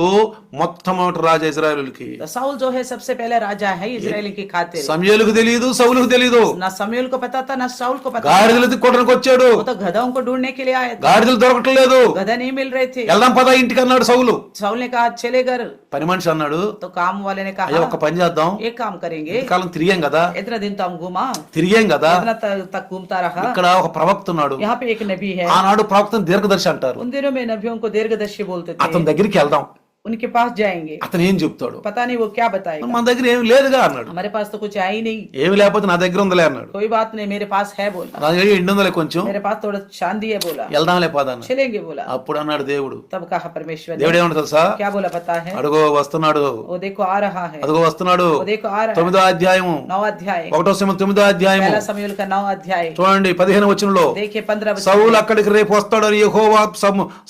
మొట్టమొదటి రాజు ఇశ్రాయేలుకి. तो साउल जो है सबसे पहले राजा है इजराइल की खातिर। సమూయేలుకు తెలియదు, సౌలుకు తెలియదు. ना समूएल को पता था ना साउल को पता था। గాడిదలు ఎత్తుకోవడానికి వచ్చాడు. वो तो गधों को ढूंढने के लिए आया था, గాడిదలు దొరకట్లేదు. गधा नहीं मिल रहे थे। వెళ్దాం పద ఇంటికి అన్నాడు సౌలు. साउल ने कहा चले घर। పని మనిషి అన్నాడు, तो काम वाले ने అయ్యా कहा ఒక పని చేద్దాం, एक काम करेंगे, కాలం తిరిగాం కదా, इतना दिन तो हम घूमा, తిరిగాం కదా. इतना तक घूमता रहा। ఇక్కడ ఒక ప్రవక్త ఉన్నాడు. यहाँ पे एक नबी है, ఆనాడు ప్రవక్తను దీర్ఘదర్శి అంటారు. उन दिनों में नबियों को दीर्घदर्शी बोलते थे। అతని దగ్గరికి వెళ్దాం, उनके पास जाएंगे, అతను ఏం చెప్తాడు. पता नहीं वो क्या बताएगा। మన దగ్గర ఏమి లేదుగా అన్నాడు. हमारे पास तो कुछ है ही नहीं, ఏమి లేకపోతే నా దగ్గర ఉందిలే అన్నాడు. कोई बात नहीं मेरे पास है बोला, నా దగ్గర ఎండు ఉందిలే కొంచెం, मेरे पास थोड़ा चांदी है बोला, వెళ్దాంలే పద అన్నాడు. चलेंगे बोला। అప్పుడు అన్నాడు దేవుడు. तब कहा परमेश्वर ने, దేవుడు ఏమన్నా తెలుసా? क्या बोला पता है? అడుగో వస్తున్నాడు, वो देखो आ रहा है, అడుగో వస్తున్నాడు. वो देखो आ रहा है। 9వ అధ్యాయము 9 अध्याय, 1వ సమయం 9వ అధ్యాయము पहला समूएल का 9 अध्याय చూడండి 15వ వచనంలో देखिए 15 वचन। సౌలు అక్కడికి రేపు వస్తాడని యెహోవా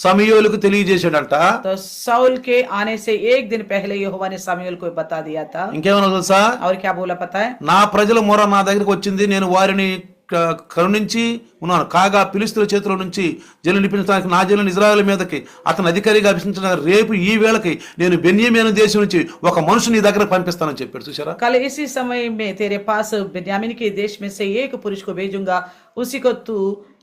సమూయేలుకు తెలియజేశాడంట. तो साउल के आने से एक दिन पहले यहोवा ने समूएल को बता दिया था। ఇంకేమన్నా తెలుసా? और क्या बोला पता है? నా ప్రజల మొర నా దగ్గరికి వచ్చింది, నేను వారిని కరుణించి ఉన్నాను. కాగా ఫిలిష్తీయుల చేతిలో నుంచి జల్లు నిపించడానికి నా జల్లుని ఇశ్రాయేలు మీదకి అతను అధికారిగా అభిషేకించడానికి రేపు ఈ వేళకి నేను బెన్యామీను దేశం నుంచి ఒక మనుషుని నీ దగ్గర పంపిస్తానని చెప్పాడు. చూసారా? कल इसी समय में तेरे पास बिन्यामीन के देश में से एक पुरुष को भेजूंगा, उसी को तू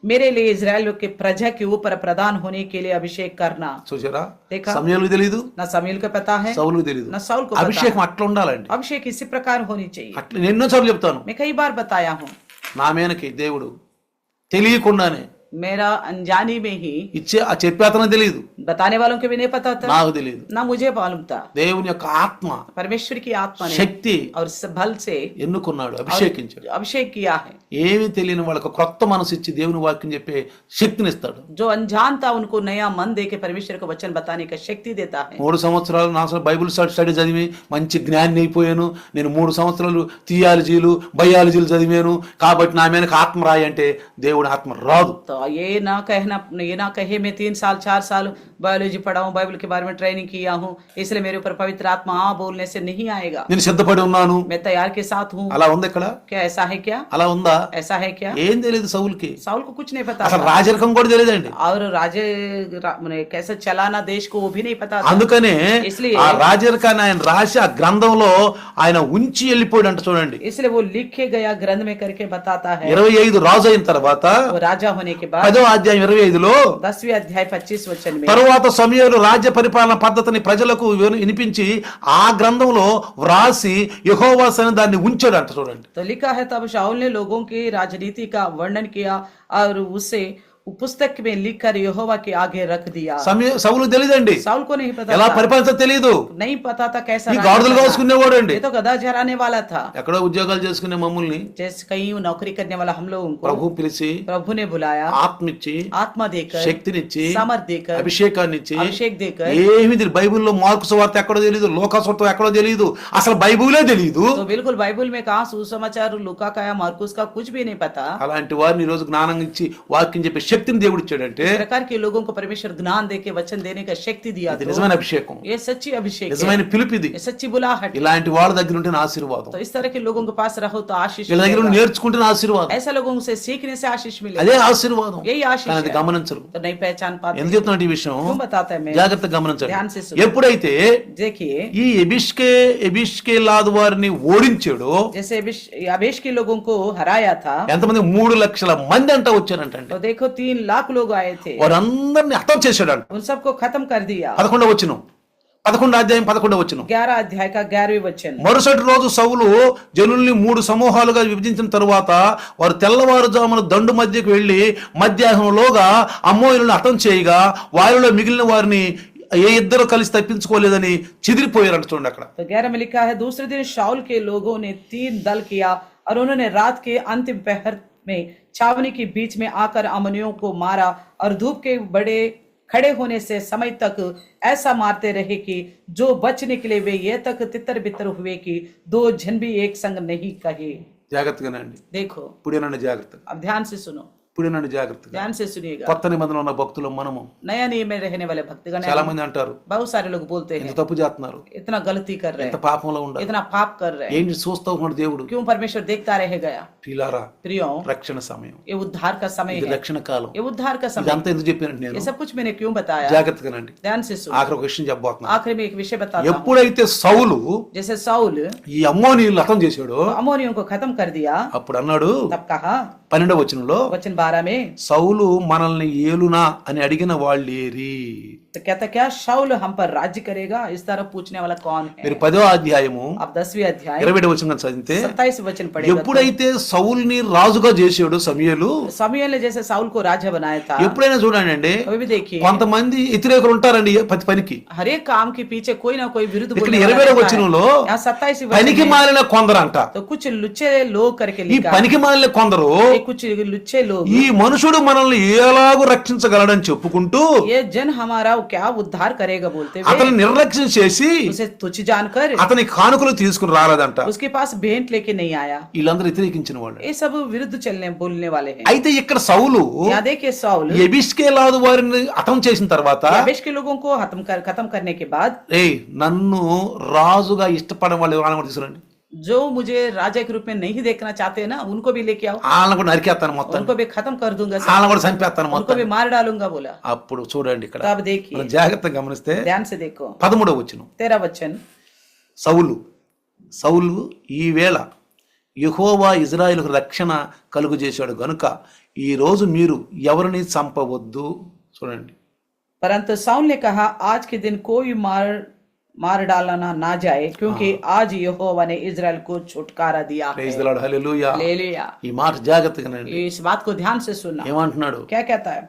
मेरे लिए इजराइल के प्रजा के ऊपर प्रधान होने के लिए अभिषेक करना। చూసారా? देखा? సమూయేలుకు తెలియదు, ना समूएल को पता है, సౌలుకు తెలియదు. ना साउल को पता అభిషేకం है। అట్లా ఉండాలండి. अभिषेक इसी प्रकार होनी चाहिए। అట్లా నేను ఎన్నోసార్లు చెప్తాను. मैं कई बार बताया हूँ, నా మీదకి దేవుడు తెలియకుండానే मेरा अनजानी में ही ఇచ్చే ఆ చెప్పే అతను తెలియదు, बताने वालों को भी नहीं पता था, నాకు తెలియదు. ना मुझे मालूम था। దేవుని యొక్క ఆత్మ परमेश्वर की आत्मा ने శక్తి और बल से ఎన్నుకున్నాడు, అభిషేకించాడు. अभिषेक किया है। ఏమీ తెలియని వాళ్ళకి క్రొత్త మనసు ఇచ్చి దేవుని వాక్యం చెప్పే శక్తిని ఇస్తాడు. जो अनजान था उनको नया मन दे के परमेश्वर को वचन बताने का शक्ति देता है। 3 సంవత్సరాలు నా బైబిల్ స్టడీ చదివి మంచి జ్ఞాని అయిపోయాను. నేను 3 సంవత్సరాలు థియాలజీలు బయాలజీలు చదివాను కాబట్టి నా మీదకి ఆత్మ రాయి అంటే దేవుడి ఆత్మ రాదు. तो ये ना कहे मैं 3 साल 4 साल बायोलॉजी पढ़ा हूँ, बाइबल के बारे में ट्रेनिंग किया हूँ, इसलिए मेरे ऊपर पवित्र आत्मा हाँ बोलने से नहीं आएगा। నేను సిద్ధపడి ఉన్నాను, मैं तैयार के साथ हूँ। అలా ఉంది ఇక్కడ? क्या ऐसा है क्या? అలా ఉందా? ऐसा है क्या? ఏం తెలియదు సౌలుకి. साउल को कुछ नहीं पता అసలు था। రాజరికం కూడా తెలియదండి. और कैसे चलाना देश को वो भी नहीं पता था। అందుకనే इसलिए ఆ రాజరికాన్ని ఆయన రాసి ఆ గ్రంథంలో ఆయన ఉంచి వెళ్ళిపోయాడు అంట. చూడండి इसलिए वो लिखे गया ग्रंथ में करके बताता है। 25 రాజు అయిన తర్వాత वो राजा होने के बाद 10వ అధ్యాయం 25లో 10वें अध्याय 25 वचन में తరువాత సమూయేలు రాజ్య పరిపాలన పద్ధతిని ప్రజలకు వినిపించి ఆ గ్రంథంలో వ్రాసి యెహోవా సన్నిధాన్ని ఉంచాడు అంట. చూడండి तो लिखा है तब शाऊल ने लोगों की राजनीति का वर्णन किया और उससे पुस्तक में लिखकर यहोवा के आगे रख दिया। సౌలు తెలియదండి, साउल को नहीं पता ఎలా था, పరిపాలించో తెలియదు. नहीं पता था कैसा ఈ राज्य గాడిదలు करना। కాసుకునేవాడు అండి. ये तो गधा चराने वाला था। ఎక్కడో ఉద్యోగాలు చేసుకునే మమ్మల్ని जैसे कहीं नौकरी करने वाला हम लोगों को ప్రభు పిలిచి प्रभु ने बुलाया, ఆత్మిచ్చి आत्मा देकर, శక్తినిచ్చి सामर्थ देकर, అభిషేకాన్ని ఇచ్చి अभिषेक देकर। ఏమి తెలియదు. బైబిల్లో మార్కు సువార్త ఎక్కడో తెలియదు, లోకా సువార్త ఎక్కడో తెలియదు, అసలు బైబిలే తెలియదు. तो बिल्कुल बाइबल में कहा सुसमाचार लूका का या मार्कुस का कुछ भी नहीं पता। అలాంటి వారిని ఈ రోజు జ్ఞానం ఇచ్చి వాక్యం చెప్పే శక్తిని దేవుడు ఇచ్చాడంటే इस प्रकार के लोगों को परमेश्वर ज्ञान देके वचन देने का शक्ति दिया। ఇది तो నిజమైన అభిషేకం, ये सच्ची अभिषेक है, నిజమైన పిలుపు ఇది. ये सच्ची बुलाहट। ఇలాంటి వాళ్ళ దగ్గర ఉంటే ఆశీర్వాదం, तो इस तरह के लोगों के पास रहो तो आशीष వీళ్ళ దగ్గర मिलेगा। నుండి నేర్చుకుంటే ఆశీర్వాదం, ऐसा लोगों से सीखने से आशीष मिलेगा। అదే ఆశీర్వాదం. यही आशीष కానీ అది है, గమనించరు. तो नहीं पहचान पाते। ఎందుకు చెప్తున్నట్టు ఈ విషయం क्यों बताते हैं? मैं జాగ్రత్తగా గమనించండి. ध्यान से सुनो। ఎప్పుడైతే देखिए, ఈ ఎబిష్కేలాదు వారిని ఓడించాడో जैसे अबेश के लोगों को हराया था, ఎంతమంది 3 లక్షల మంది అంట వచ్చారంట. तो देखो 3 लाख लोग आए थे, వారందరిని హతం చేశాడంట. उन सबको खत्म कर दिया। 11వ వచనం, 11వ అధ్యాయం 11వ వచనం. 11 अध्याय का 11वें वचन। మరుసటి రోజు సౌలు జనుల్ని 3 సమూహాలుగా విభజించిన తరువాత వారు తెల్లవారుజామున దండు మధ్యకు వెళ్లి మధ్యాహ్నంలోగా అమ్మోయులను హతం చేయగా వారిలో మిగిలిన వారిని ఏ ఇద్దరు కలిసి తప్పించుకోలేదని చెదిరిపోయారంట. చూడండి అక్కడ. तो 11 में लिखा है, दूसरे दिन शाऊल के लोगों ने 3 दल किया और उन्होंने रात के अंतिम पहर में छावनी के बीच में आकर अमनियों को मारा और धूप के बड़े खड़े होने से समय तक ऐसा मारते रहे कि जो बच निकले वे ये तक तितर बितर हुए कि 2 जन भी एक संग नहीं कहे। జాగ్రత్తగానండి. देखो, ఇప్పుడేనండి జాగ్రత్తగా, अब ध्यान से सुनो, ఇప్పుడేనండి జాగ్రత్తగా. ध्यान से सुनिएगा। కొత్త నిబంధనలో ఉన్న భక్తులు మనము नया नियम में रहने वाले भक्तगण చాలా हैं। మంది అంటారు, बहुत सारे लोग बोलते ఎంత हैं తప్పు చేస్తున్నారు, इतना गलती कर रहे ఎంత हैं, పాపంలో ఉండాలి, इतना पाप कर रहे हैं, ఏంటి చూస్తా ఉన్నాడు దేవుడు. क्यों परमेश्वर देखता रह गया? ప్రియులారా, प्रियो, రక్షణ సమయం, ये उद्धार का समय ఇది है, రక్షణ కాలం. ये उद्धार का समय। ఇదంతా ఎందుకు చెప్పానంటే ये నేను सब कुछ मैंने क्यों बताया? జాగ్రత్తగానండి. ध्यान से सुनो। ఆఖరి ఒక విషయం చెప్పబోతున్నా. आखिर में एक विषय बताता हूँ। ఎప్పుడైతే సౌలు जैसे साउल ఈ అమ్మోనీయులను హతం చేశాడో अमोनियों को खत्म कर दिया, అప్పుడు అన్నాడు तब कहा 12వ వచనంలో, वचन 12 में, సౌలు మనల్ని ఏలునా అని అడిగిన వాళ్ళేరి. तो कहता क्या शाऊल हम पर राज्य करेगा? इस तरह पूछने वाला कौन है? మీరు 10వ అధ్యాయము अब 10वें अध्याय 20వ వచనం చదివితే, 27 वचन पढ़ेगा। ఎప్పుడైతే సౌల్ని రాజుగా చేసాడు సమూయేలు, समूएल ने जैसे साउल को राजा बनाया था, ఎప్పుడైనా చూడండి అండి, कभी भी देखिए కొంతమంది వ్యతిరేకులు ఉంటారండి ప్రతి పనికి. हर एक काम के पीछे कोई ना कोई विरुद्ध ఇక్కడ बोलने वाला 20వ रहता है। వచనంలో यहाँ 27 పనికి वचन में, మాలిన కొందరంట. तो कुछ लुच्चे लोग करके ఈ लिखा, పనికి మాలిన కొందరు ये कुछ लुच्चे लोग, ఈ మనుషుడు మనల్ని ఎలాగూ రక్షించగలడని చెప్పుకుంటూ ये जन हमारा क्या उद्धार करेगा बोलते हुए అతను నిర్లక్ష్యం చేసి उसे तुच्छ जानकर అతని కానుకలు తీసుకుని రాలేదంట. उसके पास भेंट लेके नहीं आया। వీళ్ళందరూ వ్యతిరేకించిన వాళ్ళు. ये सब विरुद्ध चलने बोलने वाले हैं। అయితే ఇక్కడ సౌలు यहाँ देखिए साउल ఎబిష్కేలాదు వారిని హతం చేసిన తర్వాత, याबेश के लोगों को खत्म करने के बाद, నన్ను రాజుగా ఇష్టపడే వాళ్ళు ఎవరైనా కూడా తీసుకురండి, जो मुझे राजा के रूप में नहीं देखना चाहते हैं ना, उनको भी लेके आओ, వాళ్ళని కూడా నరికేస్తాను మొత్తం, उनको भी खत्म कर दूंगा, వాళ్ళని కూడా చంపేస్తాను उनको మొత్తం. भी मार डालूंगा बोला। అప్పుడు చూడండి ఇక్కడ तब देखिए, మనం జాగ్రత్తగా గమనిస్తే ध्यान से देखो 13వ వచనం, 13 वचन, సౌలు ఈ వేళ యెహోవా ఇజ్రాయేలుకు రక్షణ కలుగు చేశాడు గనుక ఈ రోజు మీరు ఎవరిని చంపవద్దు. చూడండి, परंतु साउल ने कहा आज के दिन कोई मार डालना ना जाए क्योंकि आज यहोवा ने इजराइल को छुटकारा दिया है। Praise the Lord, hallelujah. Hallelujah. ఈ మాట జాగ్రత్తగానండి. इस बात को ध्यान से सुनना। ఏమంటున్నాడు? क्या कहता है?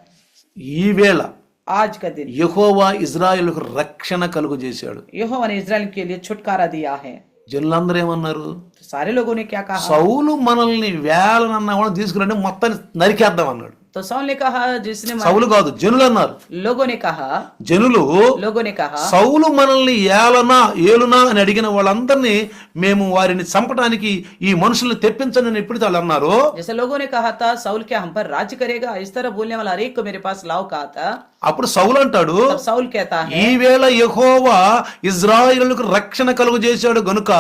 ఈ వేళ आज का दिन యెహోవా ఇజ్రాయేలుకు రక్షణ కలుగు చేశాడు. यहोवा ने इजराइल के लिए छुटकारा दिया है। జనులందరూ ఏమన్నారు? तो सारे लोगों ने क्या कहा? సౌలు మనల్ని వేలనన్నా కూడా తీసుకురండి, మొత్తాన్ని నరికేద్దాం అన్నాడు. तो साउल ने कहा, जिसने సౌలు కాదు, జనులు అన్నారు. लोगों ने कहा, జనులు लोगों ने कहा, సౌలు మనల్ని ఏలునా అని అడిగిన వాళ్ళందరినీ మేము వారిని చంపడానికి ఈ మనుషుల్ని తెప్పించండి అని ఎప్పుడు వాళ్ళు అన్నారు. जैसे लोगों ने कहा था साउल क्या हम पर राज्य करेगा, इस तरह बोलने वाला हर एक को मेरे पास लाओ कहा था। అప్పుడు సౌలు అంటాడు, तब साउल कहता है, ఈ వేళ యెహోవా ఇజ్రాయేలుకు రక్షణ కలుగు చేశాడు గనుక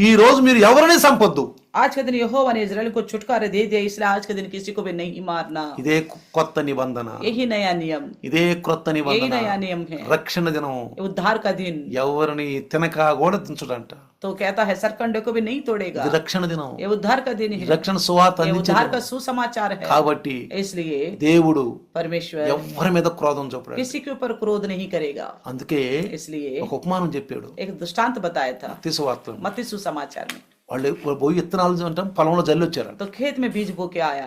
ఈ రోజు మీరు ఎవరిని చంపొద్దు. आज के दिन यहोवा ने इजराइल को छुटकारा दे दिया, इसलिए आज के दिन किसी को भी नहीं मारना। ఇదే కొత్త నిబంధన, यही नया नियम, ఇదే క్రొత్త यही నిబంధన. नया नियम है। రక్షణ దినం ये उद्धार का दिन। ఎవరిని తినక కూడా దించుడంట. तो कहता है सरकंडे को भी नहीं तोड़ेगा। ఇది రక్షణ దినం, ये उद्धार का दिन है, రక్షణ సువార్త ये అందించే उद्धार దినం. का सुसमाचार है। కాబట్టి इसलिए దేవుడు परमेश्वर ఎవరి మీద క్రోధం చూపడు. किसी के ऊपर क्रोध नहीं करेगा। అందుకే इसलिए ఒక ఉపమానం చెప్పాడు एक दृष्टांत बताया था మత్తయి సువార్తలో. मत्ती सुसमाचार में। వాళ్ళు పోయి విత్తనాలు అంటే పొలంలో జల్లి వచ్చారంట. तो खेत में बीज बो के आया,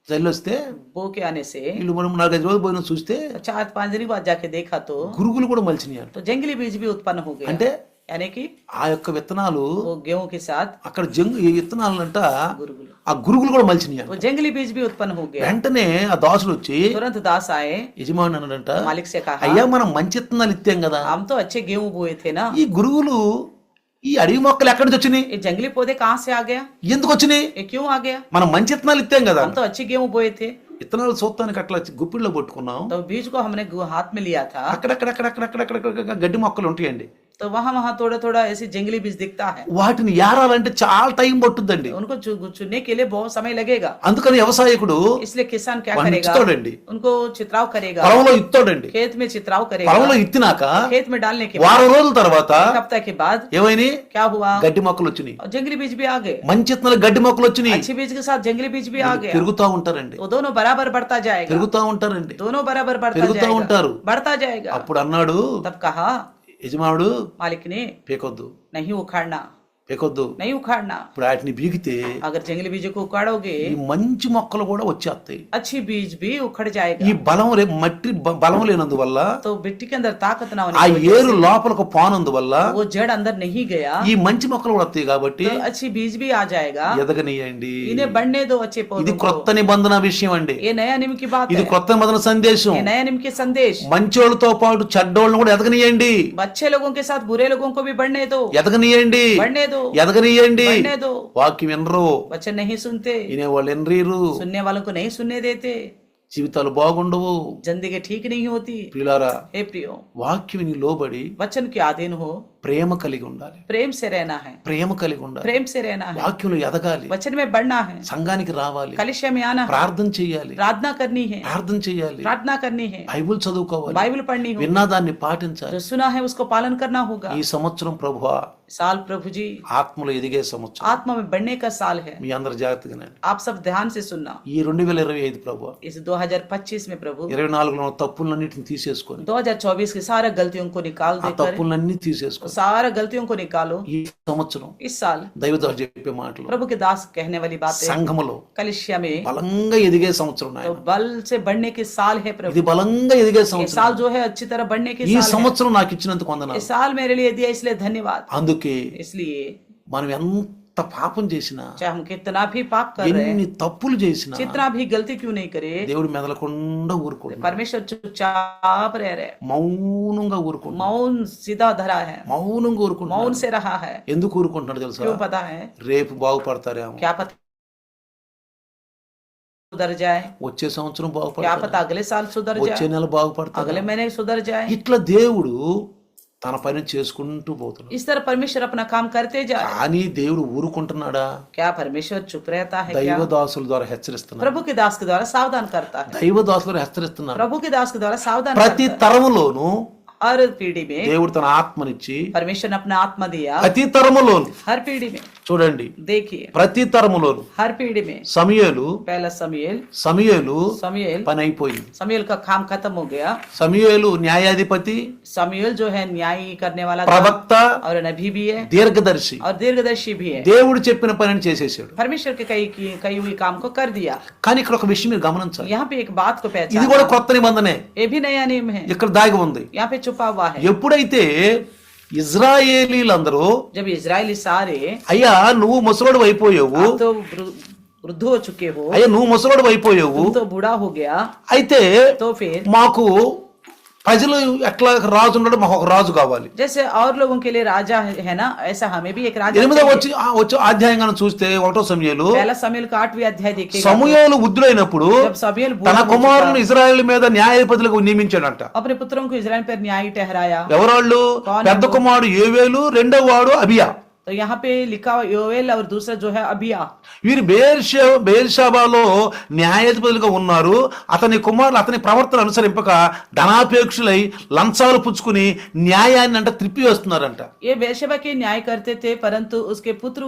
జల్లి వస్తే बो के आने से వీళ్ళు మనం 4-5 రోజులు పోయిన చూస్తే 4-5 दिन बाद जाके देखा तो గురుగులు కూడా మలిచినాయి అంట. जंगली बीज भी उत्पन्न हो गया, అంటే यानी कि ఆ యొక్క విత్తనాలు वो गेहूं के साथ అక్కడ ఈ విత్తనాలంట गुरुगुल, ఆ గురుగులు కూడా మలిచినాయి అంట. वो जंगली बीज भी उत्पन्न हो गया। వెంటనే ఆ దాసులు వచ్చి तुरंत दास आए, యజమాని అన్నాడంట, मालिक से कहा, అయ్యా మనం మంచి విత్తనాలు ఇత్తాం కదా, हम तो अच्छे गेहूं बोए थे ना, ఈ గురుగులు ఈ అడవి మొక్కలు ఎక్కడి నుంచి వచ్చినాయి, ये जंगली पौधे कहाँ से आ गया, ఎందుకు వచ్చినాయి, ये क्यों आ गया, మనం మంచి విత్తనాలు ఇత్తాం కదా. हम तो अच्छे गेहूं बोए थे। విత్తనాలు చూస్తానికి అట్లా గుప్పిళ్ళలో పట్టుకున్నాం, तो बीज को हमने हाथ में लिया था, అక్కడక్కడక్కడక్కడక్కడక్కడక్కడ గడ్డి మొక్కలు ఉంటాయండి, तो वहां वहां थोड़ा थोड़ा ऐसे जंगली बीज दिखता है, వాటిని ఏరాలంటే చాలా టైం పట్టుద్దండి. उनको चुनने के लिए बहुत समय लगेगा। అందుకని వ్యవసాయకుడు इसलिए किसान क्या వాడిని करेगा, ఇస్తాడండి, उनको चित्राव करेगा, పొలంలో ఇస్తాడండి. खेत में चित्राव करेगा, పొలంలో ఇత్తినాక खेत में डालने के बाद వారం రోజుల తర్వాత 1 हफ्ते के बाद ఏమైనా क्या हुआ, గడ్డి మొక్కలు వచ్చినాయి, और जंगली बीज भी आ गए, మంచి విత్తనాలు గడ్డి మొక్కలు వచ్చినాయి. अच्छे बीज के साथ जंगली बीज भी आ गया, పెరుగుతా ఉంటారండి, वो दोनों बराबर बढ़ता जाएगा, పెరుగుతా ఉంటారండి, दोनों बराबर बढ़ता పెరుగుతా जाएगा, ఉంటారు. बढ़ता जाएगा। అప్పుడు అన్నాడు तब कहा యజమానుడు, मालिक ने, పీకొద్దు नहीं उखाड़ना, పీకొద్దు, नहीं उखाड़ना, ఇప్పుడు వాటిని బీగితే अगर जंगली बीज को उखाड़ोगे ఈ మంచి మొక్కలు కూడా వచ్చేస్తాయి. अच्छी बीज भी उखड़ ఈ जाएगा, బలం మట్టి బలం లేనందువల్ల, तो मिट्टी के अंदर ताकत ना ఆ होने की ఏరు वजह లోపలకు పోనందువల్ల से वो जड़ अंदर नहीं गया, ఈ మంచి మొక్కలు కూడా వస్తాయి. కాబట్టి तो अच्छी बीज भी आ जाएगा, ఎదగనీయండి. इन्हें बढ़ने दो अच्छे ఇది पौधों को। క్రొత్త నిబంధన విషయం అండి, ये नया नियम की बात ఇది है, క్రొత్త నిబంధన సందేశం. ये नया नियम के संदेश। మంచోళ్ళతో పాటు చెడ్డోళ్ళని కూడా ఎదగనీయండి, अच्छे लोगों के साथ बुरे लोगों को भी बढ़ने दो, ఎదగనీయండి, बढ़ने दो, ఎదగనీయండి. बढ़ने दो। వాక్యం వినరు, वचन नहीं सुनते, వినేవాళ్ళు వినరీరు, सुनने वालों को नहीं सुनने देते, జీవితాలు బాగుండవు. जिंदगी ठीक नहीं होती। ప్రియులారా, हे प्रियो, వాక్యం విని లోబడి वचन के अधीन हो, ప్రేమ కలిగి ఉండాలి, प्रेम से रहना है, ప్రేమ కలిగి ఉండాలి, प्रेम से रहना है, వాక్యంలో ఎదగాలి, वचन में बढ़ना है, సంఘానికి రావాలి, कलिशा में आना है, ప్రార్థన చేయాలి, प्रार्थना करनी है, ప్రార్థన చేయాలి, प्रार्थना करनी है, బైబిల్ చదువుకోవాలి, बाइबल पढ़नी हो, విన్నా దాన్ని పాటించాలి. जो सुना है उसको पालन करना होगा। ఈ సంవత్సరం ప్రభువా साल प्रभु जी ఆత్మలో ఎదిగే సంవత్సరం, आत्मा में बढ़ने का साल है, మీ అందరు జాగ్రత్తగానండి. आप सब ध्यान से सुनना। ఈ 2025 ప్రభువా इस 2025 में प्रभु 24లో తప్పులన్నిటిని తీసేసుకొని, 2024 की सारा गलतियों को निकाल ఆ देकर, తప్పులన్నీ తీసేసుకొని सारा गलतियों को निकालो। ఈ సంవత్సరం इस साल దైవదాసు చెప్పే మాటలు प्रभु के दास कहने वाली बातें సంఘములో कलिसिया में బలంగా ఎదిగే సంవత్సరం तो నాయన. बल से बढ़ने के साल है ఇది प्रभु। బలంగా ఎదిగే ये సంవత్సరం. साल जो है अच्छी तरह बढ़ने के ఈ साल है। సంవత్సరం నాకు ఇచ్చినందుకు ये వందనాలు. साल मेरे लिए दिया इसलिए धन्यवाद। అందుకే इसलिए మనం ఎంత పాపం చేసినా, चाहे हम कितना भी पाप कर रहे ఎన్ని हैं, తప్పులు చేసినా जितना भी गलती क्यों नहीं करे, దేవుడు మెదలకుండా ఊరుకుంటున్నాడు, परमेश्वर चुपचाप रह रहे, మౌనంగా ఊరుకుంటున్నాడు, मौन सीधा धरा है, మౌనంగా मौन ఊరుకుంటున్నాడు. से रहा है। ఎందుకు ఊరుకుంటున్నాడు తెలుసా? क्यों पता है? రేపు బాగుపడతారేమో, क्या पता सुधर जाए, వచ్చే సంవత్సరం क्या బాగుపడతారు, पता अगले साल सुधर వచ్చే जाए, నెల బాగుపడతారు. अगले महीने सुधर जाए। ఇట్లా దేవుడు తన పని చేసుకుంటూ పోతున్నాడు. इस तरह परमेश्वर अपना काम करते जा रहे। కానీ దేవుడు ఊరుకుంటున్నాడా? क्या परमेश्वर चुप रहता है? क्या దైవదాసుల ద్వారా హెచ్చరిస్తున్నాడు, प्रभु के दास के द्वारा सावधान करता है, దైవదాసుల ద్వారా హెచ్చరిస్తున్నాడు. प्रभु के दास के द्वारा सावधान ప్రతి करता है। తరములోను हर पीढ़ी में దేవుడు తన ఆత్మనిచ్చి, परमेश्वर ने अपना आत्मा दिया, ప్రతి తరములోను हर पीढ़ी में చూడండి, देखिए, ప్రతి తరములోను हर पीढ़ी में సమూయేలు पहला समीएल పని అయిపోయింది. समीएल का काम खत्म हो गया। సమూయేలు న్యాయాధిపతి, समीएल जो है न्याय करने वाला था ప్రవక్త, और नबी भी है దీర్ఘదర్శి. और दीर्घदर्शी भी है। దేవుడు చెప్పిన పనిని చేసేసాడు. परमेश्वर के कई हुई काम को कर दिया। కానీ ఇక్కడ ఒక విషయం మీరు గమనించాలి, यहाँ पे एक बात को ఇది पहचाना, కూడా కొత్త నిబంధనే, ये भी नया नियम है, ఇక్కడ దాగి ఉంది. यहाँ पे छुपा हुआ है। ఎప్పుడైతే ఇజ్రాయేలీలందరూ, जब इजरायली सारे అయ్యా నువ్వు ముసలోడు అయిపోయావు, आप तो वृद्ध हो चुके हो, అయ్యా నువ్వు ముసలోడు అయిపోయావు, तुम तो बूढ़ा हो गया, అయితే तो फिर మాకు ప్రజలు ఎట్లా రాజు ఉన్నాడు, మాకు ఒక రాజు కావాలి. जैसे और लोगों के लिए राजा है ना, ऐसा हमें भी एक राजा 8వ चाहिए। వచ్చి అధ్యాయంగా చూస్తే 1వ సమూయేలు, पहला समूएल का 8वीं अध्याय देखिएगा। సమూయేలు వృద్ధుడైనప్పుడు जब समूएल తన बूढ़ा हो కుమారులను चुका, ఇజ్రాయేల్ మీద న్యాయాధిపతులకు నియమించాడంట. अपने पुत्रों को इजराइल पर न्यायी ठहराया। ఎవరాళ్ళు? పెద్ద కుమారుడు యోవేలు, రెండవ వాడు అబియా. तो यहाँ पे लिखा हुआ योवेल और दूसरा जो है अबिया। వీరు బెయేర్షెబాలో న్యాయాధిపతులుగా ఉన్నారు. అతని కుమారులు అతని ప్రవర్తన అనుసరింపక ధనాపేక్షులై లంచాలు పుచ్చుకుని న్యాయాన్ని అంట త్రిప్పి వస్తున్నారంట. ये बेर्शेबा के न्याय करते थे, परंतु उसके पुत्र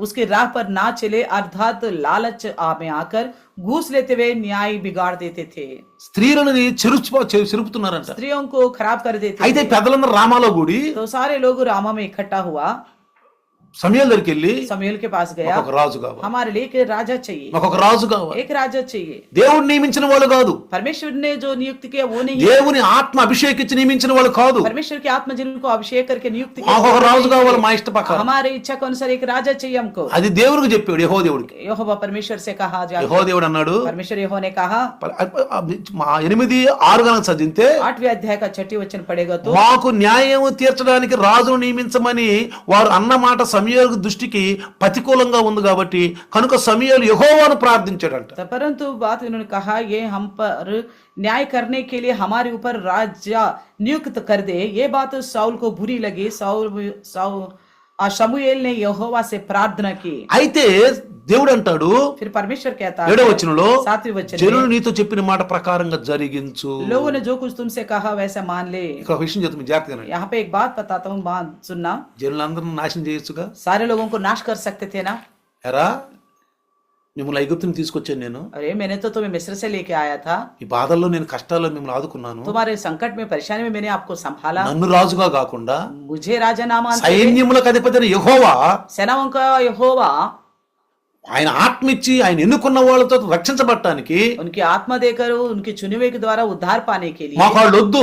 उसके राह पर ना चले, अर्थात लालच में आकर घूस लेते हुए न्याय बिगाड़ देते थे, స్త్రీలను చెరుపుతున్నారంట. स्त्रियों को खराब कर देते అయితే थे। పెద్దలందరూ రామాలో కూడి तो सारे लोग रामा में इकट्ठा हुआ, సమూయేలు దగ్గరికి వెళ్ళి समूएल के पास गया, ఒక రాజు కావాలి, हमारे लिए एक राजा चाहिए, మాకు ఒక రాజు కావాలి. एक राजा चाहिए. దేవుడు నియమించిన వాళ్ళు కాదు, परमेश्वर ने जो नियुक्त किया वो नहीं, దేవుని ఆత్మ అభిషేకించి నియమించిన వాళ్ళు కాదు. परमेश्वर की आत्मा जिनको अभिषेक करके नियुक्त మాకు ఒక రాజు किया, కావాలి మా ఇష్ట ప్రకారం. हमारे इच्छा के अनुसार एक राजा चाहिए हमको. అది దేవుడికి చెప్పాడు, యెహోవా దేవుడికి. यहोवा परमेश्वर से कहा जाए, యెహోవా దేవుడు అన్నాడు, परमेश्वर यहोवा ने कहा, 8:6 గనక చదివితే 8वें अध्याय का 6 वचन पढ़ेगा तो, మాకు న్యాయం తీర్చడానికి రాజును నియమించమని వారు అన్నమాట సమూయేలు దృష్టికి ప్రతికూలంగా ఉంది కాబట్టి కనుక సమూయేలు యెహోవాను ప్రార్థించాడంట. तो परंतु बात इन्होंने कहा, ये हम पर न्याय करने के लिए हमारे ऊपर राजा नियुक्त कर दे. ये बात साउल को बुरी लगी. शमूएल ने यहोवा से प्रार्थना की. అయితే దేవుడు అంటాడు, फिर परमेश्वर कहता 7వ వచనంలో, 7वें वचन జనులు में, నీతో చెప్పిన మాట ప్రకారంగా జరిగించు. लोगों ने जो कुछ तुमसे कहा वैसा मान ले. ఇక్కడ ఒక విషయం చెప్తాను జాగ్రత్తగా. यहाँ पे एक बात बताता हूँ, बात सुनना. జనులందరిని నాశనం చేయొచ్చుగా, सारे लोगों को नाश कर सकते थे ना. ఎరా మిమ్మల్ని ఐగుప్తుని తీసుకొచ్చాను నేను, अरे मैंने तो तुम्हें मिस्र से लेके आया था, ఈ బాధల్లో నేను కష్టాల్లో మిమ్మల్ని ఆదుకున్నాను, तुम्हारे संकट में परेशानी में मैंने आपको संभाला, నన్ను రాజుగా కాకుండా मुझे राजा ना मानते, సైన్యములకు అధిపతి అయిన యెహోవా सेनाओं का यहोवा ఆయన ఆత్మ ఇచ్చి ఆయన ఎన్నుకున్న వాళ్ళతో రక్షించబడటానికి उनकी आत्मा देकर उनके चुने हुए के द्वारा उद्धार पाने के लिए మాకు వాళ్ళు వద్దు,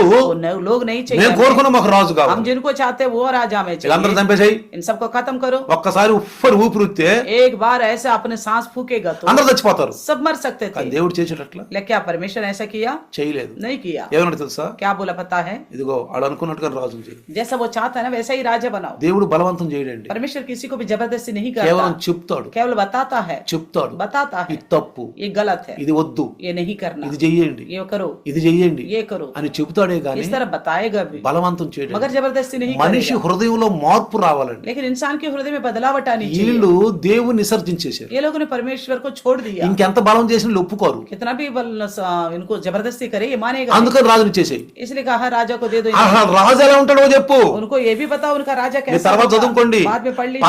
लोग नहीं चाहिए. నేను కోరుకున్న మాకు రాజు కావాలి. हम जिनको चाहते हैं वो राजा में వీళ్ళందరూ चाहिए. చంపేసాయి. इन सबको खत्म करो. ఒక్కసారి ఉప్పని ఊపిరితే एक बार ऐसा अपने सांस फूकेगा तो అందరూ చచ్చిపోతారు. सब मर सकते थे. కానీ దేవుడు చేసేటట్లా लेकिन क्या परमेश्वर ऐसा किया? చేయలేదు. नहीं किया. ఏమన్నా తెలుసా, क्या बोला पता है? ఇదిగో ఆడు అనుకున్నట్టుగా రాజు చేయి. जैसा वो चाहता है ना वैसा ही राजा बनाओ. దేవుడు బలవంతం చేయడండి, परमेश्वर किसी को भी जबरदस्ती नहीं కేవలం करता, చెప్తాడు, केवल बताता है, చెప్తాడు बताता है ఇది తప్పు, ये गलत है, ఇది వద్దు, ये नहीं करना, ఇది చెయ్యండి, ये करो, ఇది చెయ్యండి ये करो. అని చెబుతాడే గాని इस तरह बताएगा भी, బలవంతం చేయడం. मगर जबरदस्ती नहीं మనిషి करेगा. హృదయంలో మార్పు రావాలండి. लेकिन इंसान के हृदय में बदलावट आनी चाहिए. వీళ్ళు దేవుని విసర్జించేశారు. ये लोगों ने परमेश्वर को छोड़ दिया. ఇంకెంత బలం చేసిన వీళ్ళు ఒప్పుకోరు, कितना भी इनको जबरदस्ती करे ये मानेगा. అందుకని రాజుని చేసేయి. इसलिए कहा राजा को दे दो. ఆహా, రాజు ఎలా ఉంటాడో చెప్పు. उनको ये भी बताओ उनका राजा మీరు कैसा తర్వాత होगा. చదువుకోండి. बाद में पढ़ लीजिएगा.